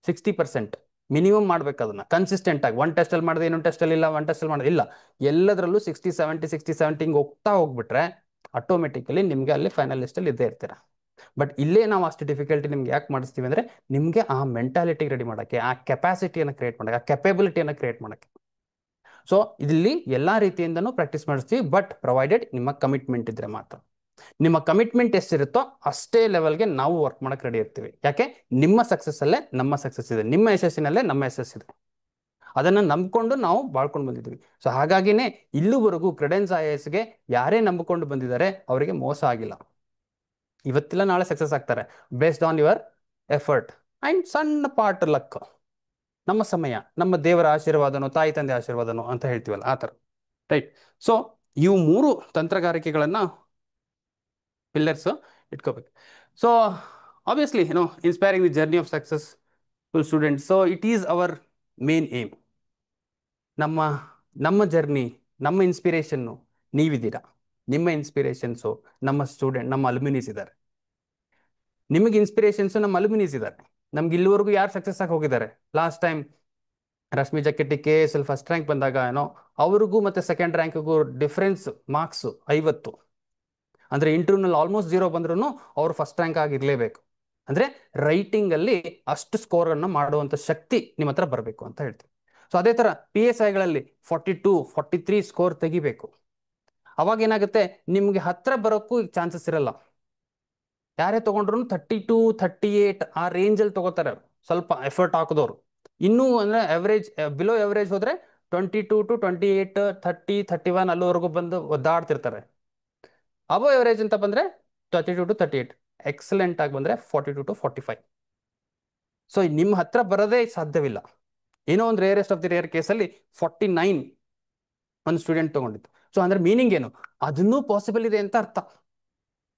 60% ಮಿನಿಮಮ್ ಮಾಡ್ಬೇಕು, ಅದನ್ನು ಕನ್ಸಿಸ್ಟೆಂಟಾಗಿ. ಒಂದು ಟೆಸ್ಟಲ್ಲಿ ಮಾಡಿದೆ, ಇನ್ನೊಂದು ಟೆಸ್ಟಲ್ಲಿ ಇಲ್ಲ, ಒಂದು ಟೆಸ್ಟಲ್ಲಿ ಮಾಡಿದೆ ಇಲ್ಲ, ಎಲ್ಲದರಲ್ಲೂ 60-70 ಹಿಂಗೆ ಹೋಗ್ತಾ ಹೋಗ್ಬಿಟ್ರೆ ಆಟೋಮೆಟಿಕಲಿ ನಿಮಗೆ ಅಲ್ಲಿ ಫೈನಲ್ ಲಿಸ್ಟಲ್ಲಿ ಇದ್ದೇ ಇರ್ತೀರ. ಬಟ್ ಇಲ್ಲೇ ನಾವು ಅಷ್ಟು ಡಿಫಿಕಲ್ಟಿ ನಿಮ್ಗೆ ಯಾಕೆ ಮಾಡಿಸ್ತೀವಿ ಅಂದರೆ ನಿಮಗೆ ಆ ಮೆಂಟಾಲಿಟಿ ರೆಡಿ ಮಾಡೋಕ್ಕೆ, ಆ ಕೆಪಾಸಿಟಿಯನ್ನು ಕ್ರಿಯೇಟ್ ಮಾಡೋಕ್ಕೆ, ಆ ಕೆಪಬಿಲಿಟಿಯನ್ನು ಕ್ರಿಯೇಟ್ ಮಾಡೋಕ್ಕೆ. ಸೊ ಇಲ್ಲಿ ಎಲ್ಲ ರೀತಿಯಿಂದನೂ ಪ್ರಾಕ್ಟೀಸ್ ಮಾಡಿಸ್ತೀವಿ, ಬಟ್ ಪ್ರೊವೈಡೆಡ್ ನಿಮ್ಮ ಕಮಿಟ್ಮೆಂಟ್ ಇದ್ದರೆ ಮಾತ್ರ. ನಿಮ್ಮ ಕಮಿಟ್ಮೆಂಟ್ ಎಷ್ಟಿರುತ್ತೋ ಅಷ್ಟೇ ಲೆವೆಲ್ಗೆ ನಾವು ವರ್ಕ್ ಮಾಡೋಕ್ಕೆ ರೆಡಿ ಇರ್ತೀವಿ. ಯಾಕೆ? ನಿಮ್ಮ ಸಕ್ಸಸ್ಸಲ್ಲೇ ನಮ್ಮ ಸಕ್ಸಸ್ ಇದೆ, ನಿಮ್ಮ ಯಶಸ್ಸಿನಲ್ಲೇ ನಮ್ಮ ಯಶಸ್ಸಿದೆ. ಅದನ್ನು ನಂಬಿಕೊಂಡು ನಾವು ಬಾಳ್ಕೊಂಡು ಬಂದಿದ್ದೀವಿ. ಸೊ ಹಾಗಾಗಿನೇ ಇಲ್ಲಿವರೆಗೂ ಕ್ರೆಡೆನ್ಸ್ IASಗೆ ಯಾರೇ ನಂಬಿಕೊಂಡು ಬಂದಿದ್ದಾರೆ ಅವರಿಗೆ ಮೋಸ ಆಗಿಲ್ಲ. ಇವತ್ತಿಲ್ಲ ನಾಳೆ ಸಕ್ಸಸ್ ಆಗ್ತಾರೆ, based on your effort and ಸಣ್ಣ ಪಾರ್ಟ್ ಲಕ್, ನಮ್ಮ ಸಮಯ, ನಮ್ಮ ದೇವರ ಆಶೀರ್ವಾದನೋ, ತಾಯಿ ತಂದೆ ಆಶೀರ್ವಾದನೋ ಅಂತ ಹೇಳ್ತೀವಲ್ಲ ಆ ಥರ, ರೈಟ್? ಸೊ ಇವು 3 ತಂತ್ರಗಾರಿಕೆಗಳನ್ನು ಪಿಲ್ಲರ್ಸ್ ಇಟ್ಕೋಬೇಕು. So obviously inspiring the journey of successful students. So it is our main aim. ನಮ್ಮ ಜರ್ನಿ, ನಮ್ಮ ಇನ್ಸ್ಪಿರೇಷನ್ನು ನೀವಿದ್ದೀರಾ. ನಿಮ್ಮ ಇನ್ಸ್ಪಿರೇಷನ್ಸು ನಮ್ಮ ಸ್ಟೂಡೆಂಟ್, ನಮ್ಮ ಅಲ್ಯುಮಿನೀಸ್ ಇದ್ದಾರೆ. ನಿಮಗೆ ಇನ್ಸ್ಪಿರೇಷನ್ಸು ನಮ್ಮ ಅಲ್ಯುಮಿನೀಸ್ ಇದ್ದಾರೆ. ನಮ್ಗೆ ಇಲ್ಲಿವರೆಗೂ ಯಾರು ಸಕ್ಸಸ್ ಆಗಿ ಹೋಗಿದ್ದಾರೆ? Last time Rashmi Jakkatti KS first rank ಬಂದಾಗ ಅವ್ರಿಗೂ ಮತ್ತು ಸೆಕೆಂಡ್ ರ್ಯಾಂಕಿಗೂ ಡಿಫ್ರೆನ್ಸ್ ಮಾರ್ಕ್ಸು 50. ಅಂದರೆ ಇಂಟರ್ವ್ಯೂನಲ್ಲಿ ಆಲ್ಮೋಸ್ಟ್ 0 ಬಂದ್ರೂ ಅವರು ಫಸ್ಟ್ ರ್ಯಾಂಕ್ ಆಗಿರಲೇಬೇಕು. ಅಂದರೆ ರೈಟಿಂಗಲ್ಲಿ ಅಷ್ಟು ಸ್ಕೋರನ್ನು ಮಾಡುವಂಥ ಶಕ್ತಿ ನಿಮ್ಮ ಹತ್ರ ಬರಬೇಕು ಅಂತ ಹೇಳ್ತೀವಿ. ಸೊ ಅದೇ ಥರ PSIಗಳಲ್ಲಿ 42, 43 ಸ್ಕೋರ್ ತೆಗಿಬೇಕು. ಅವಾಗ ಏನಾಗುತ್ತೆ, ನಿಮಗೆ ಹತ್ರ ಬರೋಕ್ಕೂ ಚಾನ್ಸಸ್ ಇರಲ್ಲ. ಯಾರೇ ತೊಗೊಂಡ್ರು 32, 38 ಆ ರೇಂಜಲ್ಲಿ ತೊಗೋತಾರೆ. ಸ್ವಲ್ಪ ಎಫರ್ಟ್ ಹಾಕಿದವರು. ಇನ್ನೂ ಅಂದರೆ ಎವರೇಜ್ ಬಿಲೋ ಎವರೇಜ್ ಹೋದರೆ 22 to 28, 30, 31 ಅಲ್ಲಿವರೆಗೂ ಬಂದು ಒದ್ದಾಡ್ತಿರ್ತಾರೆ. ಅಬೋ ಎವರೇಜ್ ಅಂತ ಬಂದರೆ 32 to 38, ಎಕ್ಸಲೆಂಟ್ ಆಗಿ ಬಂದರೆ 42 to 45. ಸೊ ನಿಮ್ಮ ಹತ್ರ ಬರೋದೇ ಸಾಧ್ಯವಿಲ್ಲ. ಏನೋ ಒಂದು ರೇರೆಸ್ಟ್ ಆಫ್ ದಿ ರೇರ್ ಕೇಸಲ್ಲಿ 49 ಒಂದು ಸ್ಟೂಡೆಂಟ್ ತೊಗೊಂಡಿತ್ತು. ಸೊ ಅಂದರೆ ಮೀನಿಂಗ್ ಏನು, ಅದನ್ನೂ ಪಾಸಿಬಲ್ ಇದೆ ಅಂತ ಅರ್ಥ.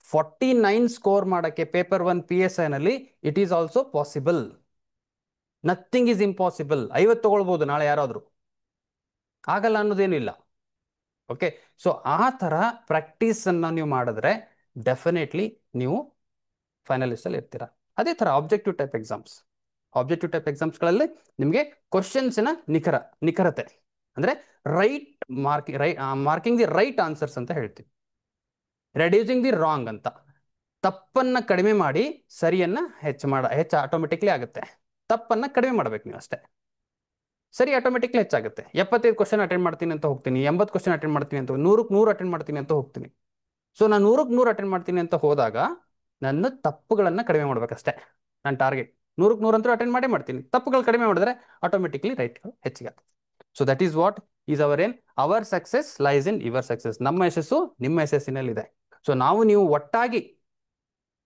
49 ಸ್ಕೋರ್ ಮಾಡೋಕ್ಕೆ ಪೇಪರ್ 1 PSI ನಲ್ಲಿ it is also possible. Nothing is impossible. 50 ತಗೊಳ್ಬೋದು ನಾಳೆ ಯಾರಾದರೂ, ಆಗಲ್ಲ ಅನ್ನೋದೇನು ಇಲ್ಲ. ಓಕೆ, ಸೊ ಆ ಥರ ಪ್ರಾಕ್ಟೀಸನ್ನು ನೀವು ಮಾಡಿದ್ರೆ ಡೆಫಿನೆಟ್ಲಿ ನೀವು ಫೈನಲಿಸ್ಟಲ್ಲಿ ಇರ್ತೀರ. ಅದೇ ಥರ ಆಬ್ಜೆಕ್ಟಿವ್ ಟೈಪ್ ಎಕ್ಸಾಮ್ಸ್ಗಳಲ್ಲಿ ನಿಮಗೆ ಕ್ವಶನ್ಸಿನ ನಿಖರತೆ ಅಂದರೆ ಮಾರ್ಕಿಂಗ್ ದಿ ರೈಟ್ ಆನ್ಸರ್ಸ್ ಅಂತ ಹೇಳ್ತೀವಿ. ರೆಡ್ಯೂಸಿಂಗ್ ದಿ ರಾಂಗ್ ಅಂತ, ತಪ್ಪನ್ನು ಕಡಿಮೆ ಮಾಡಿ ಸರಿಯನ್ನು ಹೆಚ್ಚು ಆಟೋಮೆಟಿಕ್ಲಿ ಆಗುತ್ತೆ. ತಪ್ಪನ್ನು ಕಡಿಮೆ ಮಾಡಬೇಕು ನೀವು ಅಷ್ಟೇ, ಸರಿ ಆಟೋಮೆಟಿಕ್ಲಿ ಹೆಚ್ಚಾಗುತ್ತೆ. 75 ಕ್ವಶನ್ ಅಟೆಂಡ್ ಮಾಡ್ತೀನಿ ಅಂತ ಹೋಗ್ತೀನಿ, 80 ಕ್ವಶನ್ ಅಟೆಂಡ್ ಮಾಡ್ತೀನಿ ಅಂತ, 100ಕ್ಕೆ 100 ಅಟೆಂಡ್ ಮಾಡ್ತೀನಿ ಅಂತ ಹೋಗ್ತೀನಿ. ಸೊ ನಾನು 100ಕ್ಕೆ 100 ಅಟೆಂಡ್ ಮಾಡ್ತೀನಿ ಅಂತ ಹೋದಾಗ ನನ್ನ ತಪ್ಪುಗಳನ್ನು ಕಡಿಮೆ ಮಾಡಬೇಕಷ್ಟೇ ನನ್ನ ಟಾರ್ಗೆಟ್. 100ಕ್ಕೆ 100 ಅಂತೂ ಅಟೆಂಡ್ ಮಾಡ್ತೀನಿ, ತಪ್ಪುಗಳು ಕಡಿಮೆ ಮಾಡಿದ್ರೆ ಆಟೋಮೆಟಿಕ್ಲಿ ರೈಟ್ಗಳು ಹೆಚ್ಚಿಗೆ ಆಗ್ತದೆ. So that is what is our success lies in your success. ನಮ್ಮ ಯಶಸ್ಸು ನಿಮ್ಮ ಯಶಸ್ಸಿನಲ್ಲಿದೆ. ಸೊ ನೀವು ಒಟ್ಟಾಗಿ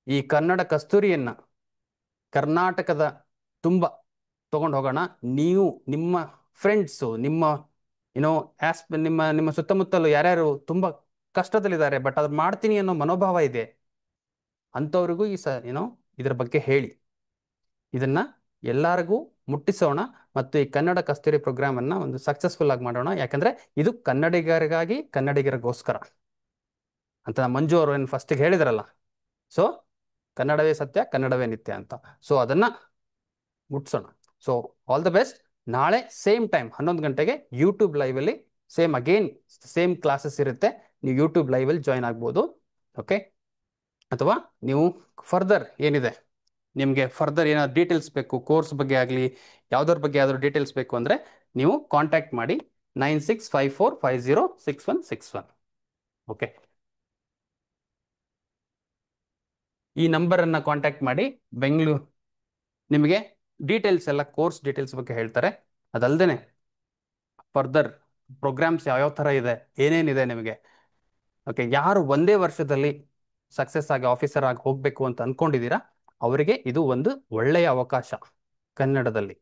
ಈ ಕನ್ನಡ ಕಸ್ತೂರಿಯನ್ನು ಕರ್ನಾಟಕದ ತುಂಬ ತಗೊಂಡು ಹೋಗೋಣ. ನೀವು ನಿಮ್ಮ ಫ್ರೆಂಡ್ಸು, ನಿಮ್ಮ ನಿಮ್ಮ ಸುತ್ತಮುತ್ತಲು ಯಾರ್ಯಾರು ತುಂಬ ಕಷ್ಟದಲ್ಲಿದ್ದಾರೆ ಬಟ್ ಅದು ಮಾಡ್ತೀನಿ ಅನ್ನೋ ಮನೋಭಾವ ಇದೆ ಅಂಥವ್ರಿಗೂ ಇದ್ರ ಬಗ್ಗೆ ಹೇಳಿ, ಇದನ್ನು ಎಲ್ಲರಿಗೂ ಮುಟ್ಟಿಸೋಣ ಮತ್ತು ಈ ಕನ್ನಡ ಕಸ್ತೂರಿ ಪ್ರೋಗ್ರಾಮನ್ನು ಒಂದು ಸಕ್ಸಸ್ಫುಲ್ ಆಗಿ ಮಾಡೋಣ. ಯಾಕಂದರೆ ಇದು ಕನ್ನಡಿಗರಿಗಾಗಿ ಕನ್ನಡಿಗರಿಗೋಸ್ಕರ ಅಂತ ಮಂಜು ಅವರು ಏನು ಫಸ್ಟಿಗೆ ಹೇಳಿದಾರಲ್ಲ. ಸೊ ಕನ್ನಡವೇ ಸತ್ಯ, ಕನ್ನಡವೇ ನಿತ್ಯ ಅಂತ. ಸೊ ಅದನ್ನು ಮುಟ್ಸೋಣ. So all the best. ನಾಳೆ ಸೇಮ್ ಟೈಮ್ 11 ಗಂಟೆಗೆ ಯೂಟ್ಯೂಬ್ ಲೈವಲ್ಲಿ ಸೇಮ್ ಕ್ಲಾಸಸ್ ಇರುತ್ತೆ. ನೀವು ಯೂಟ್ಯೂಬ್ ಲೈವಲ್ಲಿ ಜಾಯ್ನ್ ಆಗ್ಬೋದು. ಓಕೆ, ಅಥವಾ ನೀವು ಫರ್ದರ್ ಏನಿದೆ ನಿಮಗೆ ಫರ್ದರ್ ಏನಾದ್ರು ಡೀಟೇಲ್ಸ್ ಬೇಕು, ಕೋರ್ಸ್ ಬಗ್ಗೆ ಆಗಲಿ ಯಾವುದ್ರ ಬಗ್ಗೆ ಯಾವ್ದಾದ್ರು ಡೀಟೇಲ್ಸ್ ಬೇಕು ಅಂದರೆ ನೀವು ಕಾಂಟ್ಯಾಕ್ಟ್ ಮಾಡಿ 9654506161. ಓಕೆ, ಈ ನಂಬರನ್ನು ಕಾಂಟ್ಯಾಕ್ಟ್ ಮಾಡಿ ಬೆಂಗಳೂರು ನಿಮಗೆ ಡೀಟೇಲ್ಸ್ ಎಲ್ಲ ಕೋರ್ಸ್ ಡೀಟೇಲ್ಸ್ ಬಗ್ಗೆ ಹೇಳ್ತಾರೆ. ಅದಲ್ಲದೆ ಫರ್ದರ್ ಪ್ರೋಗ್ರಾಮ್ಸ್ ಯಾವ್ಯಾವ ಥರ ಇದೆ, ಏನೇನಿದೆ ನಿಮಗೆ. ಓಕೆ, ಯಾರು ಒಂದೇ ವರ್ಷದಲ್ಲಿ ಸಕ್ಸಸ್ ಆಗಿ ಆಫೀಸರ್ ಆಗಿ ಹೋಗಬೇಕು ಅಂತ ಅಂದ್ಕೊಂಡಿದ್ದೀರಾ ಅವರಿಗೆ ಇದು ಒಂದು ಒಳ್ಳೆಯ ಅವಕಾಶ ಕನ್ನಡದಲ್ಲಿ.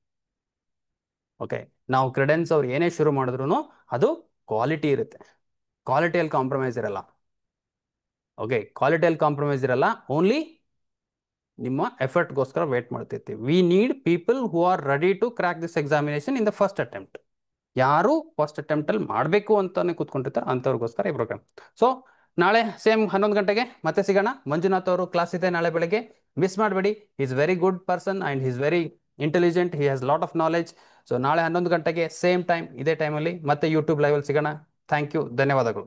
ಓಕೆ, ನಾವು ಕ್ರೆಡೆನ್ಸ್ ಅವ್ರು ಏನೇ ಶುರು ಮಾಡಿದ್ರು ಅದು ಕ್ವಾಲಿಟಿ ಇರುತ್ತೆ, ಕ್ವಾಲಿಟಿಯಲ್ಲಿ ಕಾಂಪ್ರಮೈಸ್ ಇರಲ್ಲ. ಓಕೆ, ಕ್ವಾಲಿಟಿಯಲ್ಲಿ ಕಾಂಪ್ರಮೈಸ್ ಇರಲ್ಲ, ಓನ್ಲಿ ನಿಮ್ಮ ಎಫರ್ಟ್ಗೋಸ್ಕರ ವೇಟ್ ಮಾಡ್ತಿರ್ತೀವಿ. We need people who are ready to crack this examination in the first attempt. ಯಾರು ಫಸ್ಟ್ ಅಟೆಂಪ್ಟಲ್ಲಿ ಮಾಡಬೇಕು ಅಂತಾನೆ ಕೂತ್ಕೊಂಡಿರ್ತಾರೆ ಅಂಥವ್ರಿಗೋಸ್ಕರ ಈ ಪ್ರೋಗ್ರಾಮ್. ಸೊ ನಾಳೆ ಸೇಮ್ 11 ಗಂಟೆಗೆ ಮತ್ತೆ ಸಿಗೋಣ. ಮಂಜುನಾಥ್ ಅವರು ಕ್ಲಾಸ್ ಇದೆ ನಾಳೆ ಬೆಳಗ್ಗೆ, ಮಿಸ್ ಮಾಡಬೇಡಿ. Is very good person and is very intelligent, he has lot of knowledge. So ನಾಳೆ 11 ಗಂಟೆಗೆ ಸೇಮ್ ಟೈಮ್ ಇದೇ ಟೈಮಲ್ಲಿ ಮತ್ತೆ ಯೂಟ್ಯೂಬ್ ಲೈವಲ್ಲಿ ಸಿಗೋಣ. ಥ್ಯಾಂಕ್ ಯು, ಧನ್ಯವಾದಗಳು.